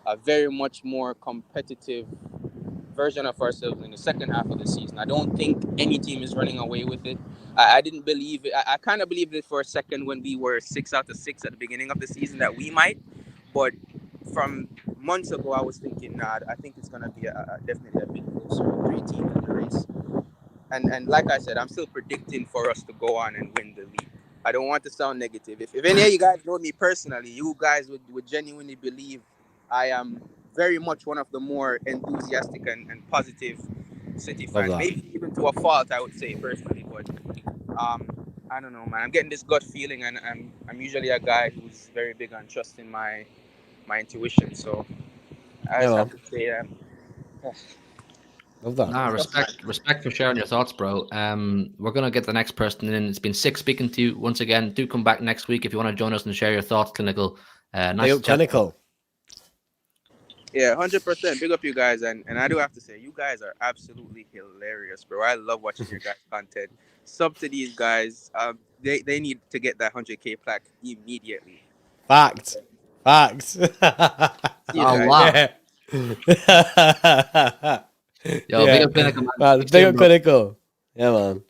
Speaker 8: a very much more competitive version of ourselves in the second half of the season. I don't think any team is running away with it. I didn't believe it. I kind of believed it for a second when we were 6 out of 6 at the beginning of the season that we might, but from months ago I was thinking, nah, I think it's gonna be definitely a bit closer, 3 teams in the race. And like I said, I'm still predicting for us to go on and win the league. I don't want to sound negative. If any of you guys know me personally, you guys would genuinely believe I am very much one of the more enthusiastic and positive City fans. Maybe even to a fault, I would say personally. But I don't know, man. I'm getting this gut feeling, and I'm usually a guy who's very big on trusting my intuition. So I just have to say,
Speaker 2: Love that.
Speaker 1: Nah, respect for sharing your thoughts, bro. We're gonna get the next person in. It's been sick speaking to you once again. Do come back next week if you want to join us and share your thoughts, Clinical. Nice to chat.
Speaker 2: Clinical.
Speaker 8: Yeah, 100%. Big up you guys, and I do have to say, you guys are absolutely hilarious, bro. I love watching your guys' content. Sub to these guys. They need to get that 100K plaque immediately.
Speaker 2: Fact.
Speaker 8: See you
Speaker 1: Oh
Speaker 8: guys.
Speaker 1: wow. Yo, big up Clinical, man.
Speaker 2: Big up Clinical. Yeah, man.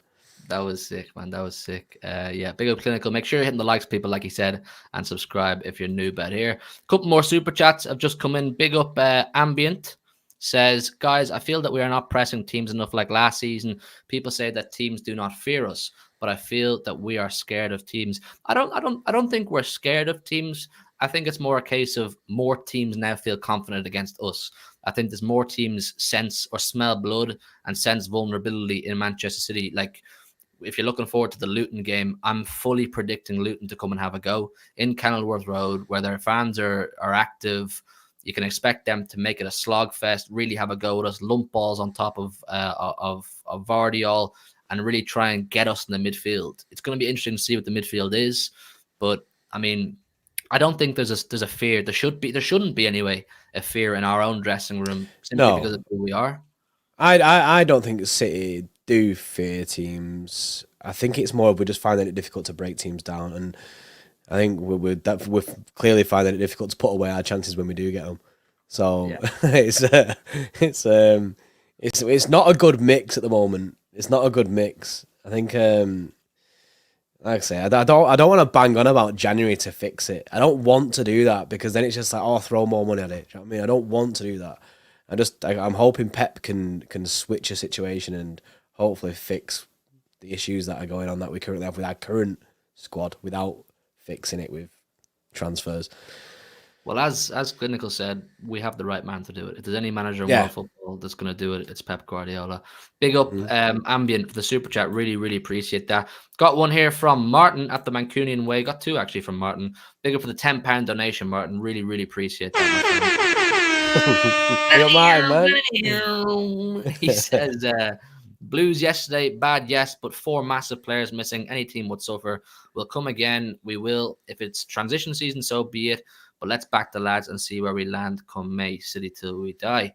Speaker 1: That was sick, man. That was sick. Yeah, big up Clinical. Make sure you're hitting the likes, people, like he said, and subscribe if you're new about here. Couple more super chats have just come in. Big up Ambient says, guys, I feel that we are not pressing teams enough like last season. People say that teams do not fear us, but I feel that we are scared of teams. I don't think we're scared of teams. I think it's more a case of more teams now feel confident against us. I think there's more teams sense or smell blood and sense vulnerability in Manchester City. Like, if you're looking forward to the Luton game, I'm fully predicting Luton to come and have a go in Kenilworth Road, where their fans are active. You can expect them to make it a slog fest, really have a go with us, lump balls on top of Vardiol, and really try and get us in the midfield. It's going to be interesting to see what the midfield is, but I mean, I don't think there's a fear. There shouldn't be anyway, a fear in our own dressing room simply because of who we are.
Speaker 2: I don't think City do fear teams. I think it's more we're just finding it difficult to break teams down, and I think we're clearly finding it difficult to put away our chances when we do get them. So yeah. it's not a good mix at the moment. It's not a good mix. I think like I say, I don't want to bang on about January to fix it. I don't want to do that, because then it's just like, oh, throw more money at it. Do you know what I mean? I don't want to do that. I'm hoping Pep can switch a situation and hopefully fix the issues that are going on that we currently have with our current squad without fixing it with transfers.
Speaker 1: Well, as Clinical said, we have the right man to do it. If there's any manager in
Speaker 2: Yeah.
Speaker 1: world football that's going to do it, it's Pep Guardiola. Big up Ambient for the super chat. Really, really appreciate that. Got one here from Martin at the Mancunian Way. Got two actually from Martin. Big up for the £10 donation, Martin. Really, really appreciate that.
Speaker 2: Big up Martin, man.
Speaker 1: He says, Blues yesterday, bad, yes, but 4 massive players missing. Any team would suffer. We'll come again. We will. If it's transition season, so be it. But let's back the lads and see where we land come May. City till we die.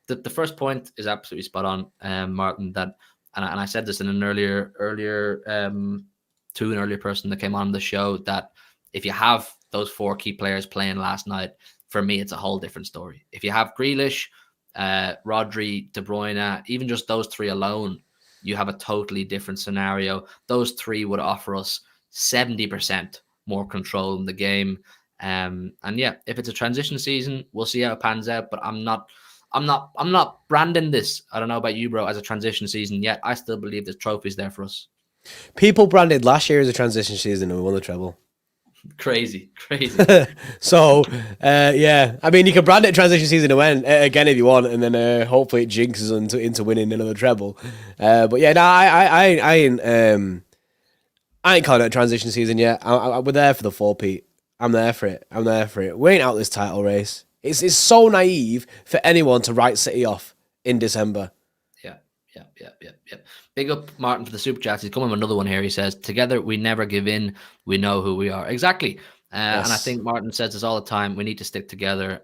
Speaker 1: The first point is absolutely spot on, Martin. That and I said this in an earlier to an earlier person that came on the show, that if you have those 4 key players playing last night, for me it's a whole different story. If you have Grealish, Rodri, De Bruyne, even just those 3 alone, you have a totally different scenario. Those 3 would offer us 70% more control in the game. And yeah, if it's a transition season, we'll see how it pans out. But I'm not branding this, I don't know about you, bro, as a transition season yet. I still believe there's trophies there for us.
Speaker 2: People branded last year as a transition season and we won the treble.
Speaker 1: Crazy.
Speaker 2: So, yeah. I mean, you can brand it transition season again if you want, and then hopefully it jinxes into winning another treble. But yeah, no, I ain't calling it a transition season yet. We're there for the 4-peat. I'm there for it. We ain't out this title race. It's so naive for anyone to write City off in December.
Speaker 1: Yeah. Big up Martin for the super chat. He's coming with another one here. He says, together we never give in. We know who we are. Exactly.
Speaker 2: Yes.
Speaker 1: And I think Martin says this all the time. We need to stick together,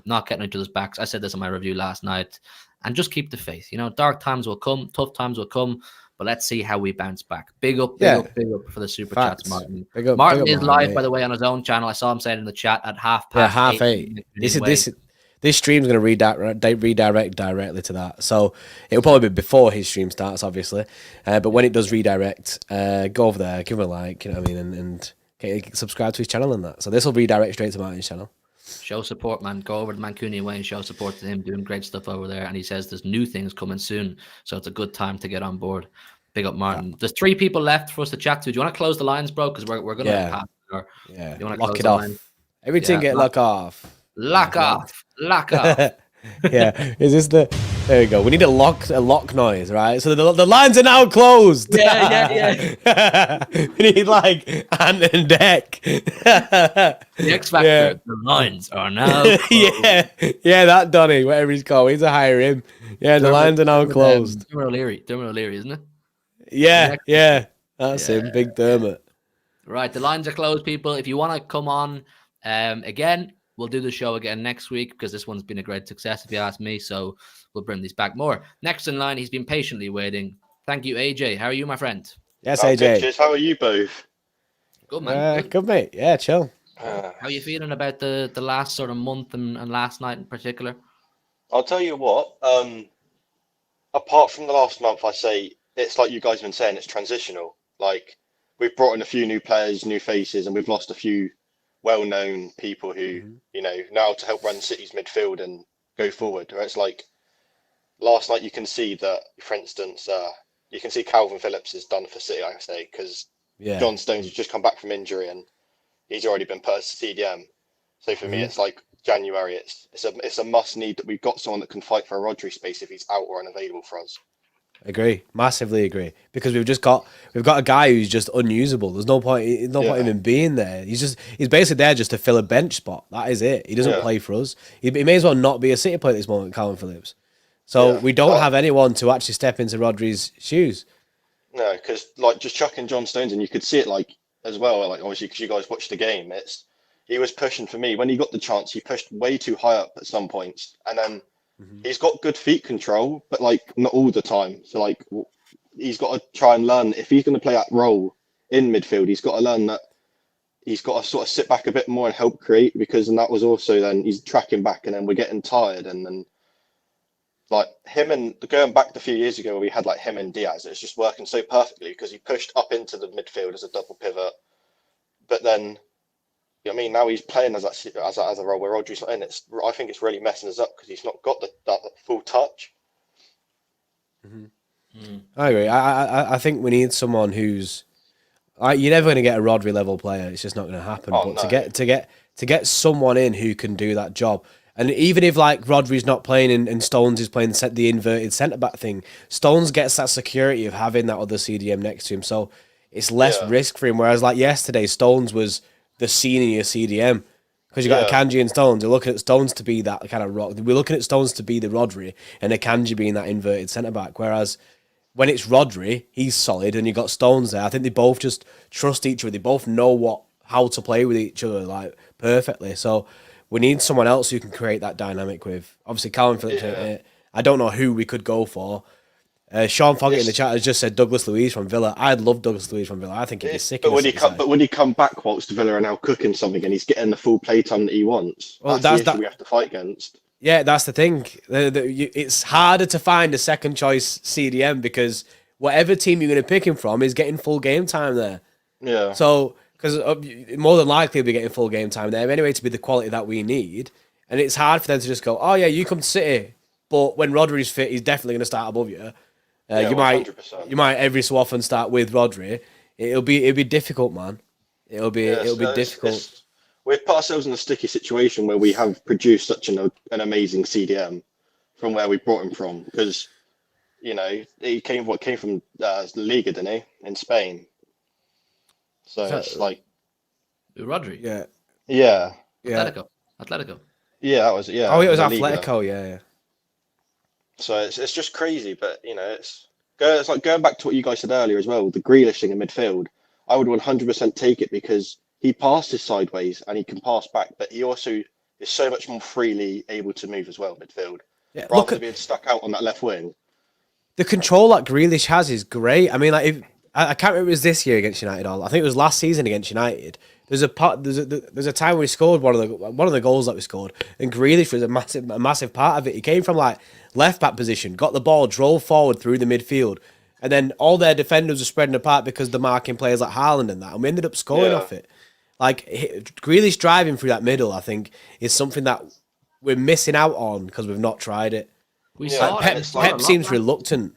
Speaker 1: not getting each other's backs. I said this in my review last night. And just keep the faith. You know, dark times will come. Tough times will come. But let's see how we bounce back. Big up for the super chats, Martin. Martin is live, by the way, on his own channel. I saw him saying in the chat at 8:30.
Speaker 2: This stream's going to redirect directly to that. So it'll probably be before his stream starts, obviously. But when it does redirect, go over there, give him a like, you know what I mean, and subscribe to his channel and that. So this will redirect straight to Martin's channel.
Speaker 1: Show support, man. Go over to Mancunian Way and show support to him, doing great stuff over there. And he says there's new things coming soon, so it's a good time to get on board. Big up, Martin. There's 3 people left for us to chat to. Do you want to close the lines, bro? Because we're going to pass.
Speaker 2: Yeah.
Speaker 1: You want to
Speaker 2: lock it off. Everything get lock off.
Speaker 1: Lock off.
Speaker 2: Yeah. Is this there you go. We need a lock noise, right? So the lines are now closed.
Speaker 1: Yeah.
Speaker 2: We need like Ant and Deck.
Speaker 1: The X Factor. Yeah. The lines are now closed.
Speaker 2: Yeah, that Donny, whatever he's called. We need to hire him. Yeah, the lines are now closed.
Speaker 1: Dermot O'Leary, isn't it?
Speaker 2: Yeah. That's him, Big Dermot.
Speaker 1: Right, the lines are closed, people. If you want to come on again, we'll do the show again next week because this one's been a great success, if you ask me. So we'll bring these back more. Next in line, he's been patiently waiting. Thank you, AJ. How are you, my friend?
Speaker 2: Yes, AJ.
Speaker 7: Good, how are you both?
Speaker 1: Good, man.
Speaker 2: Good, mate. Yeah, chill.
Speaker 1: How are you feeling about the last sort of month and last night in particular?
Speaker 7: I'll tell you what. Apart from the last month, I say it's like you guys have been saying, it's transitional. Like, we've brought in a few new players, new faces, and we've lost a few well-known people who, you know how to help run City's midfield and go forward. Where it's like last night, you can see that, for instance, you can see Calvin Phillips is done for City, I say, because John Stones has just come back from injury and he's already been put as CDM. So for me, it's like January. It's a must need that we've got someone that can fight for a Rodri space if he's out or unavailable for us.
Speaker 2: Agree, massively agree. Because we've got a guy who's just unusable. There's no point in him being there. He's basically there just to fill a bench spot. That is it. He doesn't play for us. He may as well not be a City player at this moment, Calvin Phillips. So we don't have anyone to actually step into Rodri's shoes.
Speaker 7: No, because like just chucking John Stones, and you could see it like as well. Like obviously, because you guys watched the game, he was pushing for me when he got the chance. He pushed way too high up at some points, and then. He's got good feet control, but like not all the time. So like he's got to try and learn if he's going to play that role in midfield. He's got to learn that he's got to sort of sit back a bit more and help create because and that was also then he's tracking back and then we're getting tired and then like him and going back a few years ago where we had like him and Diaz. It's just working so perfectly because he pushed up into the midfield as a double pivot, but then. I mean, now he's playing as a role where Rodri's not in. I think it's really messing us up because he's not got that full touch.
Speaker 2: I agree. I think we need someone who's you're never going to get a Rodri level player. It's just not going to happen. But to to get someone in who can do that job. And even if like Rodri's not playing and Stones is playing the inverted centre back thing, Stones gets that security of having that other CDM next to him, so it's less risk for him. Whereas like yesterday, Stones was the senior CDM because you got Akanji and Stones. You're looking at Stones to be that kind of rock. We're looking at Stones to be the Rodri and Akanji being that inverted centre back. Whereas when it's Rodri, he's solid, and you got Stones there. I think they both just trust each other. They both know how to play with each other like perfectly. So we need someone else who can create that dynamic with. Obviously, Calvin Phillips. I don't know who we could go for. Sean Foggett in the chat has just said Douglas Luiz from Villa. I'd love Douglas Luiz from Villa. I think he'd be sick.
Speaker 7: But when he come back whilst Villa are now cooking something and he's getting the full playtime that he wants, that's the issue we have to fight against.
Speaker 2: Yeah, that's the thing. It's harder to find a second choice CDM because whatever team you're going to pick him from is getting full game time there.
Speaker 7: Yeah.
Speaker 2: So, because more than likely he'll be getting full game time there anyway to be the quality that we need. And it's hard for them to just go, oh yeah, you come to City, but when Rodri's fit, he's definitely going to start above you. You
Speaker 7: 100%.
Speaker 2: might every so often start with Rodri. It'll be difficult, man. It'll be difficult.
Speaker 7: We've put ourselves in a sticky situation where we have produced such an amazing CDM from where we brought him from, because he came from La Liga, didn't he, in Spain? So it's like
Speaker 1: Rodri.
Speaker 7: Yeah.
Speaker 1: Atletico.
Speaker 7: Yeah, that was
Speaker 2: Oh, it was Atletico. Yeah.
Speaker 7: So it's just crazy, but it's like going back to what you guys said earlier as well. The Grealish thing in midfield, I would 100% take it because he passes sideways and he can pass back, but he also is so much more freely able to move as well midfield.
Speaker 2: Yeah,
Speaker 7: rather than being stuck out on that left wing.
Speaker 2: The control that Grealish has is great. I mean, like I can't remember if it was this year against United. I think it was last season against United. There's a time where he scored one of the goals that we scored, and Grealish was a massive part of it. He came from like left back position, got the ball, drove forward through the midfield, and then all their defenders were spreading apart because they're marking players like Haaland and that, and we ended up scoring off it. Like Grealish driving through that middle, I think, is something that we're missing out on because we've not tried it. Pep seems reluctant.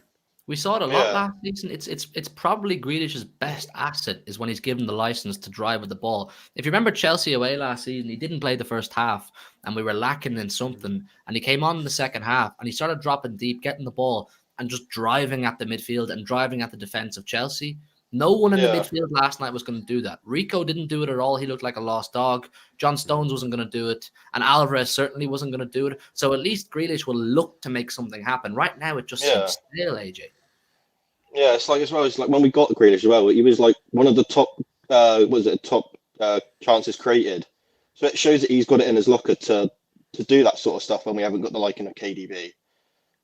Speaker 1: We saw it a lot last season. It's probably Grealish's best asset is when he's given the license to drive with the ball. If you remember Chelsea away last season, he didn't play the first half and we were lacking in something, and he came on in the second half and he started dropping deep, getting the ball and just driving at the midfield and driving at the defense of Chelsea. No one in the midfield last night was going to do that. Rico didn't do it at all. He looked like a lost dog. John Stones wasn't going to do it. And Alvarez certainly wasn't going to do it. So at least Grealish will look to make something happen. Right now, it just seems stale, AJ.
Speaker 7: Yeah, it's like as well. It's like when we got Grealish as well. He was like one of the top, chances created. So it shows that he's got it in his locker to do that sort of stuff when we haven't got the liking of KDB.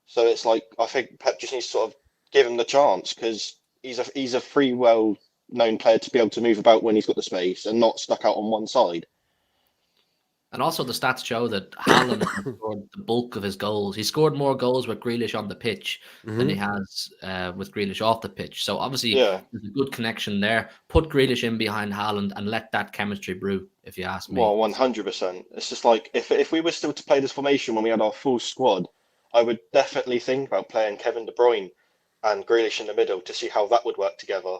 Speaker 7: So it's like I think Pep just needs to sort of give him the chance because he's a free, well-known player to be able to move about when he's got the space and not stuck out on one side.
Speaker 1: And also the stats show that Haaland scored the bulk of his goals. He scored more goals with Grealish on the pitch than he has with Grealish off the pitch. So obviously there's a good connection there. Put Grealish in behind Haaland and let that chemistry brew, if you ask me.
Speaker 7: Well, 100%. It's just like if we were still to play this formation when we had our full squad, I would definitely think about playing Kevin De Bruyne and Grealish in the middle to see how that would work together.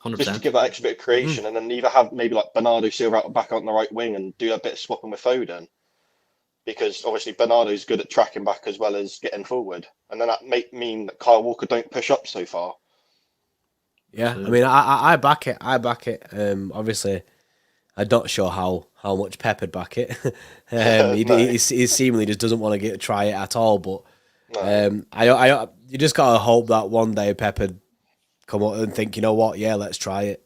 Speaker 1: 100%.
Speaker 7: Just to give that extra bit of creation, and then either have maybe like Bernardo Silva back on the right wing and do a bit of swapping with Foden, because obviously Bernardo's good at tracking back as well as getting forward, and then that may mean that Kyle Walker don't push up so far.
Speaker 2: Yeah, I mean, I back it. Obviously, I'm not sure how much Pep would back it. He seemingly just doesn't want to try it at all. But you just gotta hope that one day Pep would come up and think, you know what? Yeah, let's try it.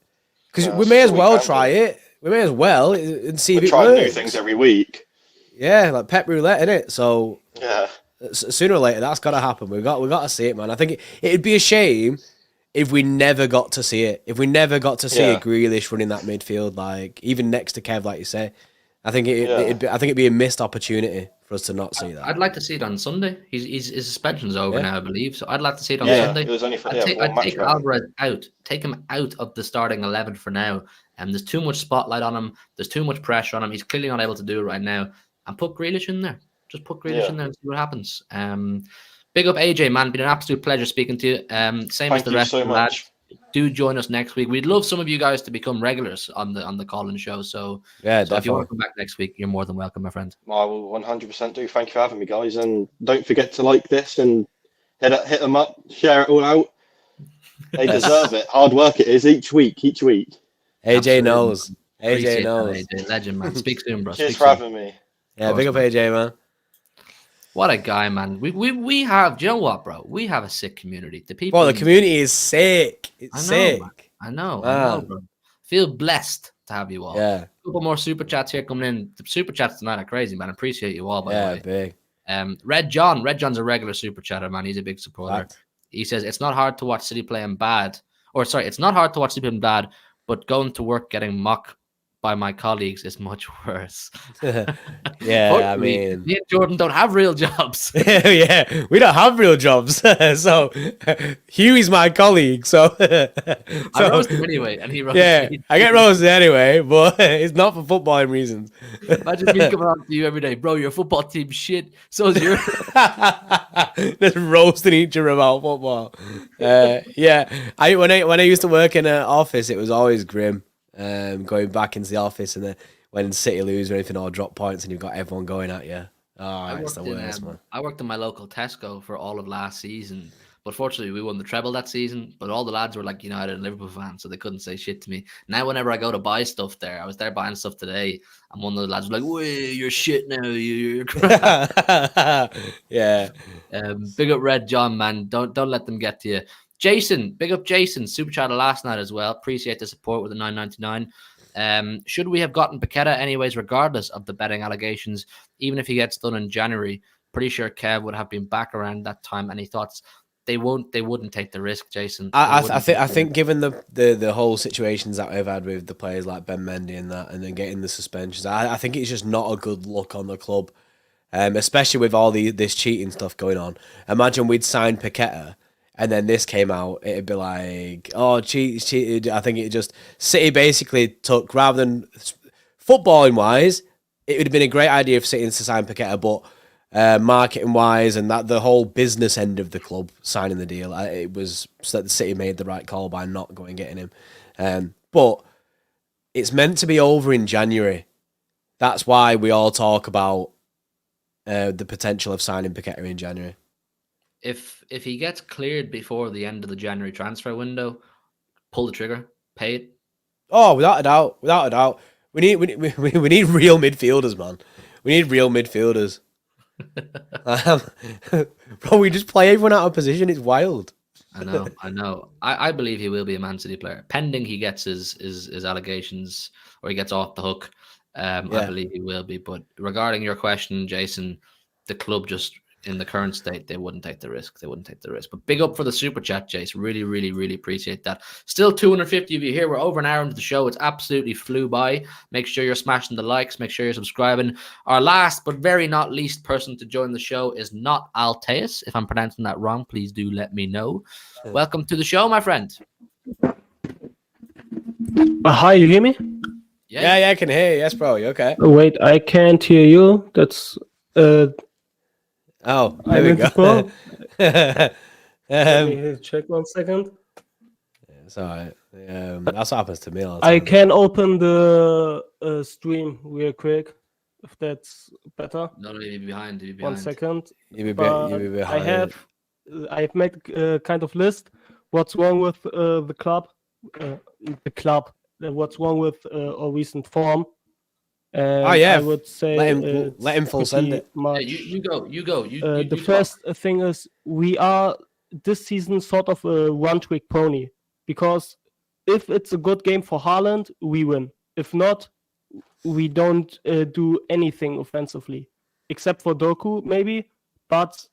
Speaker 2: Because we may as well try it. We may as well and see if it
Speaker 7: try
Speaker 2: works.
Speaker 7: And do things every week.
Speaker 2: Yeah, like Pep roulette, innit? So
Speaker 7: yeah,
Speaker 2: sooner or later that's got to happen. We got to see it, man. I think it'd be a shame if we never got to see it. If we never got to see a Grealish running that midfield, like even next to Kev, like you say, I think it'd be a missed opportunity for us to not see that.
Speaker 1: I'd like to see it on Sunday. His suspension's over now, I believe. So I'd like to see it on Sunday.
Speaker 7: It was only for
Speaker 1: I'd take Alvarez out. Take him out of the starting 11 for now. There's too much spotlight on him. There's too much pressure on him. He's clearly not able to do it right now. And put Grealish in there. Just put Grealish in there and see what happens. Big up AJ, man. Been an absolute pleasure speaking to you. Same as the rest of the lads. do join us next week. We'd love some of you guys to become regulars on the call-in show. So
Speaker 2: Yeah,
Speaker 1: so if you want
Speaker 2: definitely.
Speaker 1: to come back next week, you're more than welcome, my friend.
Speaker 7: I will 100% do. Thank you for having me, guys. And don't forget to like this and hit them up, share it all out. They deserve it. Hard work it is each week.
Speaker 2: AJ
Speaker 1: Absolutely.
Speaker 2: knows.
Speaker 1: Appreciate
Speaker 2: AJ knows.
Speaker 1: that, AJ. Legend, man. Speak soon, bro.
Speaker 7: Cheers
Speaker 1: Speak
Speaker 7: for
Speaker 1: soon.
Speaker 7: having me.
Speaker 2: Yeah,
Speaker 1: Of
Speaker 2: big up
Speaker 1: course,
Speaker 2: AJ, man.
Speaker 1: What a guy, man. We have, do you know what, bro? We have a sick community. The people.
Speaker 2: Well, the community is sick. It's
Speaker 1: I know,
Speaker 2: sick.
Speaker 1: man. I know,
Speaker 2: Man.
Speaker 1: bro. Feel blessed to have you all.
Speaker 2: Yeah,
Speaker 1: A couple more super chats here coming in. The super chats tonight are crazy, man. Appreciate you all, by
Speaker 2: yeah,
Speaker 1: the way.
Speaker 2: big.
Speaker 1: Red John's a regular super chatter, man. He's a big supporter.
Speaker 2: Fact.
Speaker 1: He says it's not hard to watch City playing bad, it's not hard to watch City playing bad, but going to work getting mocked by my colleagues is much worse.
Speaker 2: Yeah, I
Speaker 1: Hopefully,
Speaker 2: mean,
Speaker 1: me and Jordan don't have real jobs.
Speaker 2: yeah, we don't have real jobs. So Hughie's my colleague. So,
Speaker 1: I roast him anyway, and he roasts
Speaker 2: yeah,
Speaker 1: me.
Speaker 2: I get roasted anyway, but it's not for footballing reasons.
Speaker 1: Imagine me coming on to you every day, bro. Your football team shit. So is your.
Speaker 2: Just roasting each other about football. Yeah, when I used to work in an office, it was always grim. Going back into the office and then when City lose or anything or drop points and you've got everyone going at you. Oh, it's the worst, man.
Speaker 1: I worked in my local Tesco for all of last season, but fortunately we won the treble that season. But all the lads were like United and Liverpool fans, so they couldn't say shit to me. Now, whenever I go to buy stuff there, I was there buying stuff today, and one of the lads was like, "Wait, you're shit now. You're crap."
Speaker 2: Yeah.
Speaker 1: Big up Red John, man. Don't let them get to you. Jason, big up Jason. Super chatter last night as well. Appreciate the support with the $9.99. Should we have gotten Paqueta anyways, regardless of the betting allegations, even if he gets done in January? Pretty sure Kev would have been back around that time. Any thoughts? They wouldn't take the risk, Jason.
Speaker 2: I think given the whole situations that we've had with the players like Ben Mendy and that, and then getting the suspensions, I think it's just not a good look on the club, especially with all this cheating stuff going on. Imagine we'd signed Paqueta. And then this came out, it'd be like, oh, cheated. I think it just, City basically took, rather than footballing wise, it would have been a great idea for City to sign Paqueta, but marketing wise and that the whole business end of the club signing the deal, it was so that the City made the right call by not going and getting him. But it's meant to be over in January. That's why we all talk about the potential of signing Paqueta in January.
Speaker 1: If he gets cleared before the end of the January transfer window, pull the trigger, pay it.
Speaker 2: Oh, without a doubt. We need real midfielders, man. We need real midfielders. Bro, we just play everyone out of position. It's wild.
Speaker 1: I know. I believe he will be a Man City player, pending he gets his allegations or he gets off the hook. I believe he will be. But regarding your question, Jason, the club just in the current state, they wouldn't take the risk. But big up for the super chat, Jace. Really, really, really appreciate that. Still 250 of you here. We're over an hour into the show. It's absolutely flew by. Make sure you're smashing the likes. Make sure you're subscribing. Our last but very not least person to join the show is not Alteus. If I'm pronouncing that wrong, please do let me know. Welcome to the show, my friend.
Speaker 9: Hi, you hear me?
Speaker 2: Yeah, I can hear you. Yes, bro. You okay?
Speaker 9: Wait, I can't hear you. That's
Speaker 2: Oh, there we go.
Speaker 9: Let me check 1 second.
Speaker 2: It's all right. That's what happens to me all the
Speaker 9: I
Speaker 2: time.
Speaker 9: can open the stream real quick, if that's better.
Speaker 1: No, you'll be behind.
Speaker 9: 1 second.
Speaker 2: You be
Speaker 9: But
Speaker 2: behind.
Speaker 9: I've made a kind of list. What's wrong with the club? What's wrong with our recent form? And I would say
Speaker 2: let him full send it.
Speaker 1: Yeah, you go.
Speaker 9: The first thing is we are this season sort of a one-trick pony, because if it's a good game for Haaland, we win. If not, we don't do anything offensively, except for Doku maybe. But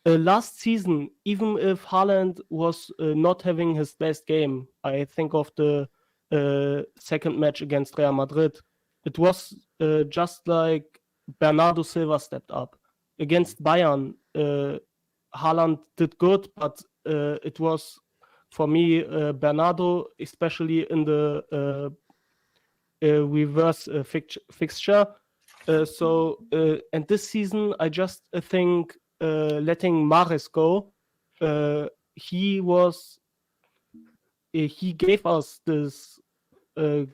Speaker 9: last season, even if Haaland was not having his best game, I think of the second match against Real Madrid. It was just like Bernardo Silva stepped up. Against Bayern, Haaland did good, but it was, for me, Bernardo, especially in the reverse fixture. And this season, I just think letting Mahrez go, he was he gave us this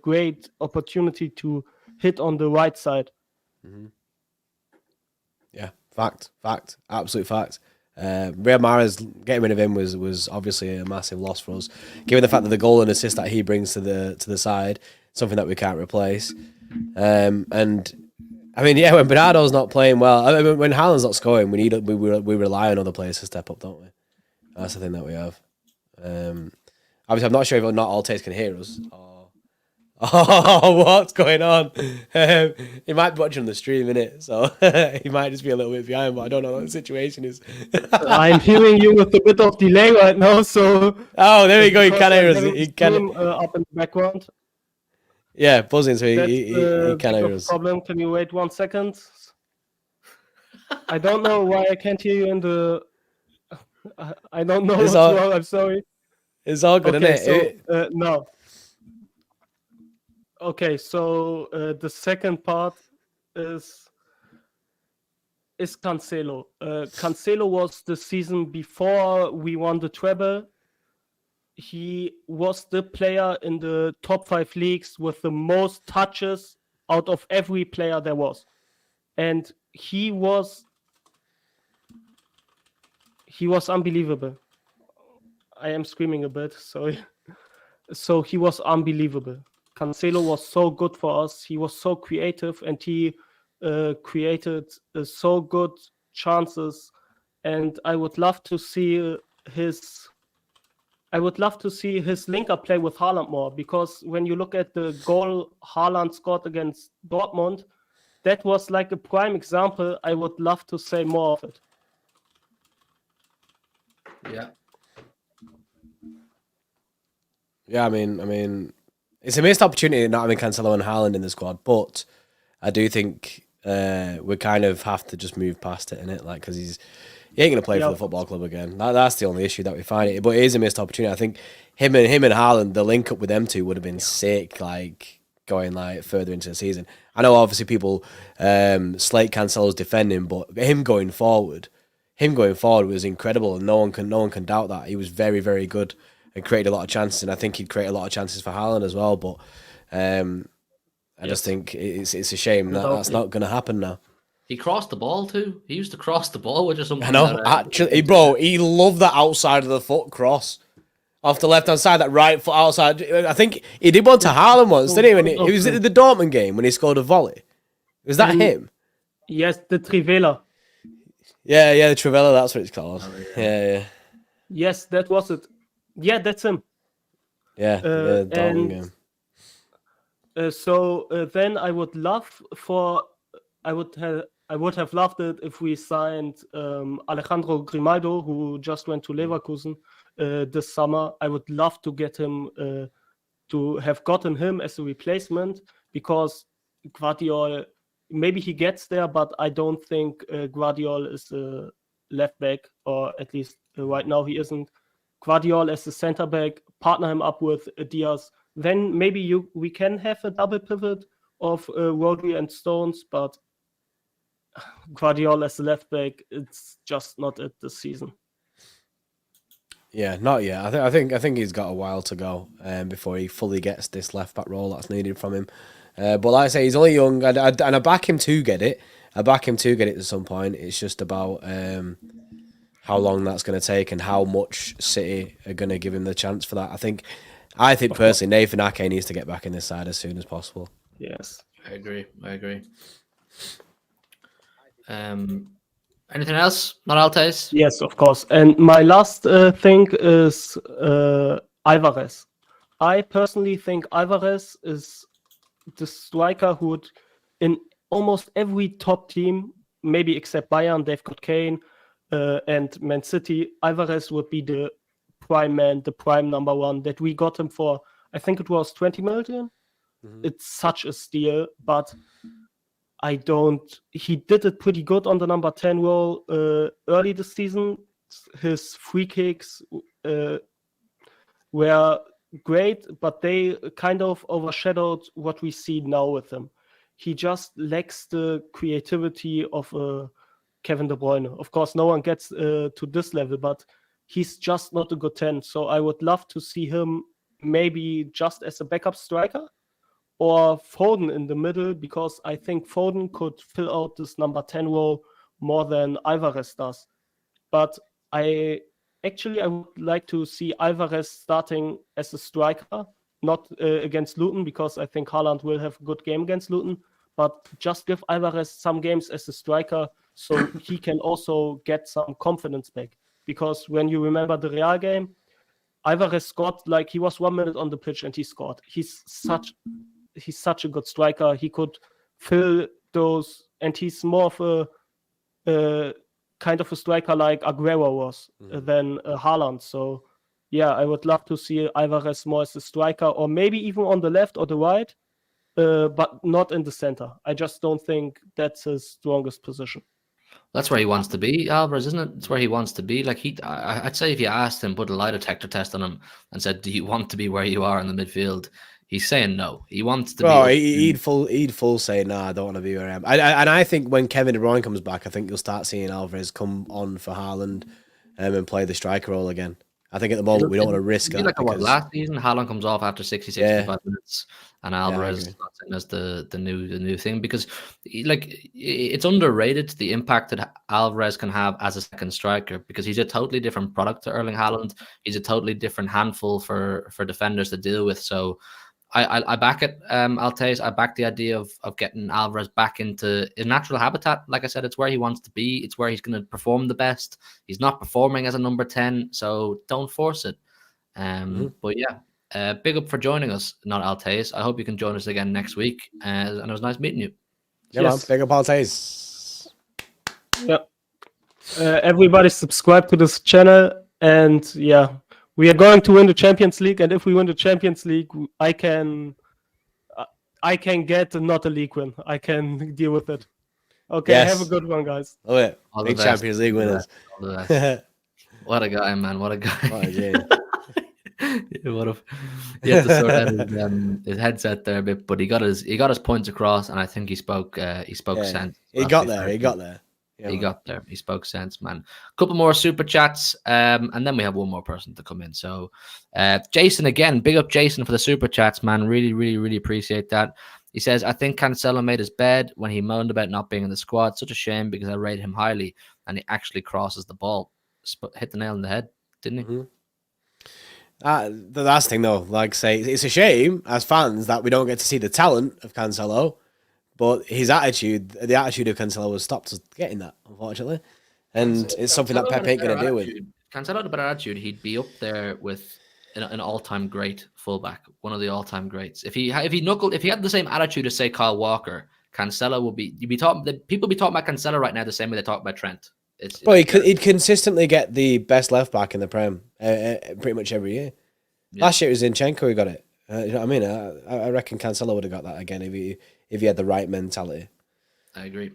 Speaker 9: great opportunity to hit on the right side.
Speaker 2: Yeah, fact, absolute fact. Riyad Mahrez, getting rid of him was obviously a massive loss for us, given the fact that the goal and assist that he brings to the side, something that we can't replace. And I mean, yeah, when Bernardo's not playing well, I mean, when Haaland's not scoring, we rely on other players to step up, don't we? That's the thing that we have. Obviously, I'm not sure if not all taste can hear us. Oh, what's going on? He might be watching the stream, innit? So he might just be a little bit behind, but I don't know what the situation is.
Speaker 9: I'm hearing you with a bit of delay right now, so...
Speaker 2: Oh, there we go. He
Speaker 9: because
Speaker 2: can hear
Speaker 9: I'm
Speaker 2: us.
Speaker 9: having
Speaker 2: He
Speaker 9: the
Speaker 2: can.
Speaker 9: stream, up in the background.
Speaker 2: Yeah, buzzing. So
Speaker 9: That's
Speaker 2: he
Speaker 9: a
Speaker 2: can
Speaker 9: bit
Speaker 2: hear
Speaker 9: of a
Speaker 2: us.
Speaker 9: problem. Can you wait 1 second? I don't know why I can't hear you in the... I don't know
Speaker 2: It's
Speaker 9: what's
Speaker 2: all-
Speaker 9: wrong. I'm sorry.
Speaker 2: It's all good,
Speaker 9: Okay,
Speaker 2: innit?
Speaker 9: so no. Okay, so the second part is Cancelo. Cancelo was the season before we won the treble. He was the player in the top 5 leagues with the most touches out of every player there was, and he was unbelievable. I am screaming a bit, sorry. So he was unbelievable. Cancelo was so good for us. He was so creative, and he created so good chances. And I would love to see his link-up play with Haaland more, because when you look at the goal Haaland scored against Dortmund, that was like a prime example. I would love to say more of it.
Speaker 1: Yeah.
Speaker 2: Yeah, I mean, it's a missed opportunity not having Cancelo and Haaland in the squad, but I do think we kind of have to just move past it, innit? Like, because he ain't gonna play for the football club again. That's the only issue that we find it. But it is a missed opportunity. I think him and Haaland, the link up with them two would have been sick. Like going like further into the season. I know obviously people slate Cancelo's defending, but him going forward was incredible, and no one can doubt that. He was very, very good and created a lot of chances, and I think he'd create a lot of chances for Haaland as well. But I just think it's a shame that that's not going to happen now.
Speaker 1: He crossed the ball too. He used to cross the ball, which is something.
Speaker 2: I know, actually, bro, he loved that outside of the foot cross. Off the left-hand side, that right foot outside. I think he did one to Haaland once, didn't he? When it was the Dortmund game when he scored a volley. Was that him?
Speaker 9: Yes, the Trivela.
Speaker 2: Yeah, the Trivela, that's what it's called. Yeah.
Speaker 9: Yes, that was it. Yeah, that's him.
Speaker 2: Yeah, the Dortmund game.
Speaker 9: So then I would have loved it if we signed Alejandro Grimaldo, who just went to Leverkusen this summer. I would love to get him to have gotten him as a replacement, because Guardiol, maybe he gets there, but I don't think Guardiol is a left back, or at least right now he isn't. Guardiol as a center back, partner him up with Diaz. Then maybe we can have a double pivot of Rodri and Stones, but Guardiol as a left back, it's just not it this season.
Speaker 2: Yeah, not yet. I think he's got a while to go before he fully gets this left back role that's needed from him. But like I say, he's only young, and I back him to get it. At some point. It's just about how long that's going to take and how much City are going to give him the chance for that. I think personally, Nathan Ake needs to get back in this side as soon as possible.
Speaker 9: Yes,
Speaker 1: I agree. Anything else? Moraltes?
Speaker 9: Yes, of course. And my last thing is Alvarez. I personally think Alvarez is the striker who would, in almost every top team, maybe except Bayern, they've got Kane and Man City, Alvarez would be the prime man, the prime number one, that we got him for, I think it was 20 million. Mm-hmm. It's such a steal, but he did it pretty good on the number 10 role early this season. His free kicks were great, but they kind of overshadowed what we see now with him. He just lacks the creativity of Kevin De Bruyne. Of course, no one gets to this level, but he's just not a good 10. So I would love to see him maybe just as a backup striker, or Foden in the middle, because I think Foden could fill out this number 10 role more than Alvarez does. But I would like to see Alvarez starting as a striker, not against Luton, because I think Haaland will have a good game against Luton, but just give Alvarez some games as a striker so he can also get some confidence back. Because when you remember the Real game, Alvarez scored, like, he was 1 minute on the pitch and he scored. He's such a good striker. He could fill those, and he's more of a kind of a striker like Aguero was than Haaland. So yeah, I would love to see Alvarez more as a striker, or maybe even on the left or the right, but not in the center. I just don't think that's his strongest position.
Speaker 1: That's where he wants to be, Alvarez, isn't it? It's where he wants to be. Like, I'd say if you asked him, put a lie detector test on him and said, do you want to be where you are in the midfield? He's saying no. He wants to be.
Speaker 2: He'd full say, no, I don't want to be where I am. And I think when Kevin De Bruyne comes back, I think you'll start seeing Alvarez come on for Haaland and play the striker role again. I think at the moment we don't want to risk that.
Speaker 1: Like last season, Haaland comes off after 65 minutes, and Alvarez slots in as the new thing, because like it's underrated the impact that Alvarez can have as a second striker, because he's a totally different product to Erling Haaland. He's a totally different handful for defenders to deal with. So I back it, Altace. I back the idea of getting Alvarez back into his natural habitat. Like I said, it's where he wants to be. It's where he's going to perform the best. He's not performing as a number 10, so don't force it. But yeah, big up for joining us, not Altace. I hope you can join us again next week. And it was nice meeting you.
Speaker 2: Yeah, yes. Man, big up Altace.
Speaker 9: Yep. Everybody subscribe to this channel, and yeah. We are going to win the Champions League, and if we win the Champions League, I can get not a league win. I can deal with it. Okay, yes. Have a good one, guys.
Speaker 2: Oh yeah, big Champions League winners.
Speaker 1: What a guy, man! What a guy!
Speaker 2: What a
Speaker 1: he had to sort out his headset there a bit, but he got his points across, and I think he spoke sense.
Speaker 2: He got there. Yeah,
Speaker 1: he got there. He spoke sense, man. A couple more super chats, and then we have one more person to come in. So, Jason again, big up Jason for the super chats, man. Really, really, really appreciate that. He says, I think Cancelo made his bed when he moaned about not being in the squad. Such a shame, because I rate him highly, and he actually crosses the ball. Hit the nail on the head, didn't he?
Speaker 2: Mm-hmm. The last thing though, like say, it's a shame as fans that we don't get to see the talent of Cancelo. But his attitude, the attitude of Cancelo has stopped us getting that, unfortunately. And it's something that Pep ain't going to deal with.
Speaker 1: Cancelo had a better attitude, he'd be up there with an all-time great fullback, one of the all-time greats. If he had the same attitude as, say, Kyle Walker, Cancelo would be. People be talking about Cancelo right now the same way they talk about Trent.
Speaker 2: He'd consistently get the best left back in the Prem pretty much every year. Yeah. Last year it was Zinchenko who got it. You know what I mean? I reckon Cancelo would have got that again if he had the right mentality.
Speaker 1: I agree.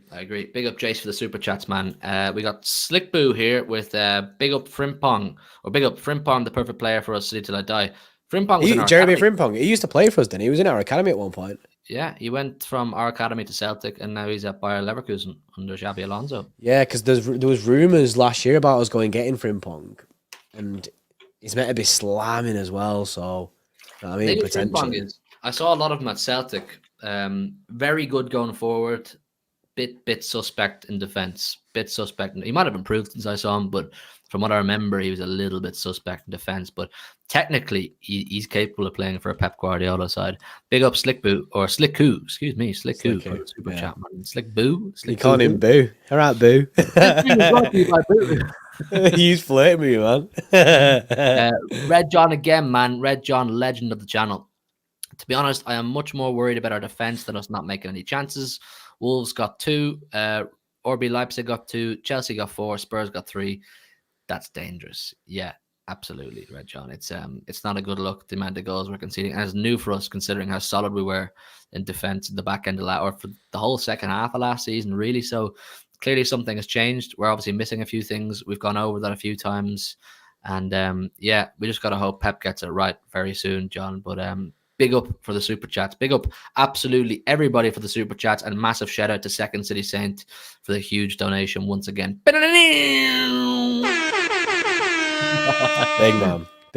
Speaker 1: Big up Jace for the super chats, man. We got Slick Boo here with big up Frimpong, or big up Frimpong, the perfect player for us, City Till I Die. Frimpong was in our
Speaker 2: Jeremy
Speaker 1: academy.
Speaker 2: Frimpong. He used to play for us, didn't he? He was in our academy at one point.
Speaker 1: Yeah, he went from our academy to Celtic, and now he's at Bayer Leverkusen under Xabi Alonso.
Speaker 2: Yeah, because there was rumours last year about us getting Frimpong, and he's meant to be slamming as well. So, I mean, potentially.
Speaker 1: I saw a lot of him at Celtic. Very good going forward. Bit suspect in defense. Bit suspect. He might have improved since I saw him, but from what I remember, he was a little bit suspect in defense. But technically, he's capable of playing for a Pep Guardiola side. Big up Slick Boo, or Slick Coo. Excuse me, Slick Coo. Super chat, man. Slick Boo.
Speaker 2: You call him Boo. All right, Boo. He's flirting with you, man.
Speaker 1: Red John again, man. Red John, legend of the channel. To be honest, I am much more worried about our defense than us not making any chances. Wolves got 2, RB Leipzig got 2, Chelsea got 4, Spurs got 3. That's dangerous. Yeah, absolutely, Red John. It's not a good look, the amount of goals we're conceding. And it's new for us considering how solid we were in defense in the back end of or for the whole second half of last season, really. So clearly something has changed. We're obviously missing a few things. We've gone over that a few times. And yeah, we just got to hope Pep gets it right very soon, John. But big up for the super chats. Big up absolutely everybody for the super chats, and massive shout out to Second City Saint for the huge donation once again.
Speaker 2: Big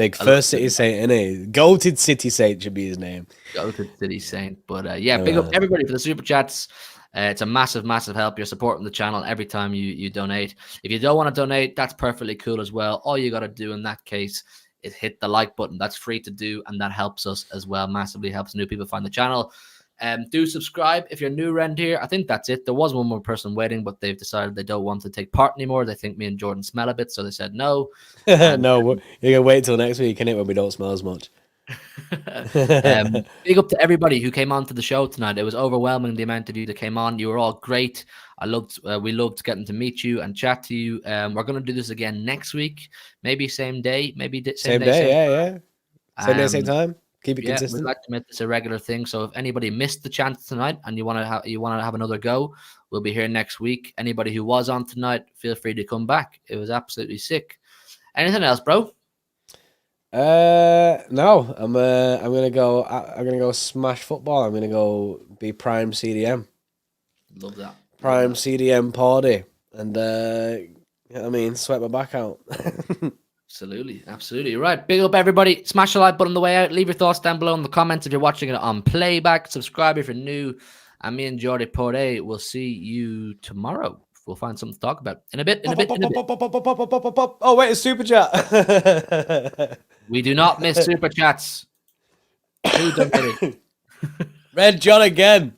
Speaker 2: Big first City Saint, innit? Goated City Saint should be his name.
Speaker 1: Goated City Saint. But yeah, big up everybody for the super chats. It's a massive, massive help. You're supporting the channel every time you donate. If you don't want to donate, that's perfectly cool as well. All you got to do in that case is hit the like button. That's free to do, and that helps us as well. Massively helps new people find the channel. Do subscribe if you're new around here. I think that's it. There was one more person waiting, but they've decided they don't want to take part anymore. They think me and Jordan smell a bit, so they said no.
Speaker 2: No, you're gonna wait till next week, innit, when we don't smell as much.
Speaker 1: Big up to everybody who came on to the show tonight. It was overwhelming the amount of you that came on. You were all great. We loved getting to meet you and chat to you. We're going to do this again next week, maybe same day, maybe same day,
Speaker 2: same day, same time. Keep it
Speaker 1: yeah,
Speaker 2: consistent.
Speaker 1: we'd like to make this a regular thing. So if anybody missed the chance tonight and you want to have another go, we'll be here next week. Anybody who was on tonight, feel free to come back. It was absolutely sick. Anything else, bro?
Speaker 2: No. I'm gonna go smash football. I'm gonna go be prime CDM.
Speaker 1: Love that.
Speaker 2: Prime CDM party, and you know what I mean, sweat my back out.
Speaker 1: Absolutely right. Big up everybody. Smash the like button on the way out. Leave your thoughts down below in the comments if you're watching it on playback. Subscribe if you're new. And me and Jordy Porte will see you tomorrow. We'll find something to talk about in a bit.
Speaker 2: Oh wait, a super chat.
Speaker 1: We do not miss super chats. Who donated?
Speaker 2: Red John again.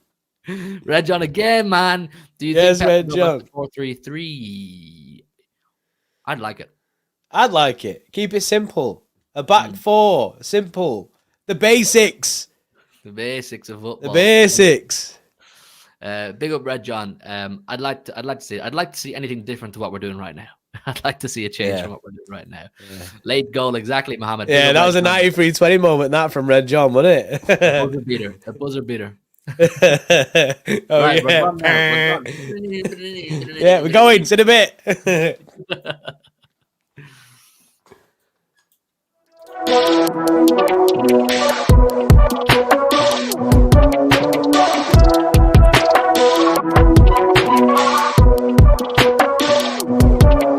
Speaker 1: Red John again, man. Do you
Speaker 2: yes,
Speaker 1: think
Speaker 2: Red John
Speaker 1: 4-3-3? I'd like it.
Speaker 2: I'd like it. Keep it simple. A back four. Simple. The basics.
Speaker 1: The basics of football.
Speaker 2: The basics.
Speaker 1: Big up Red John. I'd like to see anything different to what we're doing right now. I'd like to see a change from what we're doing right now. Yeah. Late goal, exactly, Mohammed.
Speaker 2: Yeah, that was a 93-20 moment, that from Red John, wasn't it?
Speaker 1: A buzzer beater.
Speaker 2: Oh,
Speaker 1: right,
Speaker 2: yeah. Yeah, we're going. See in a bit.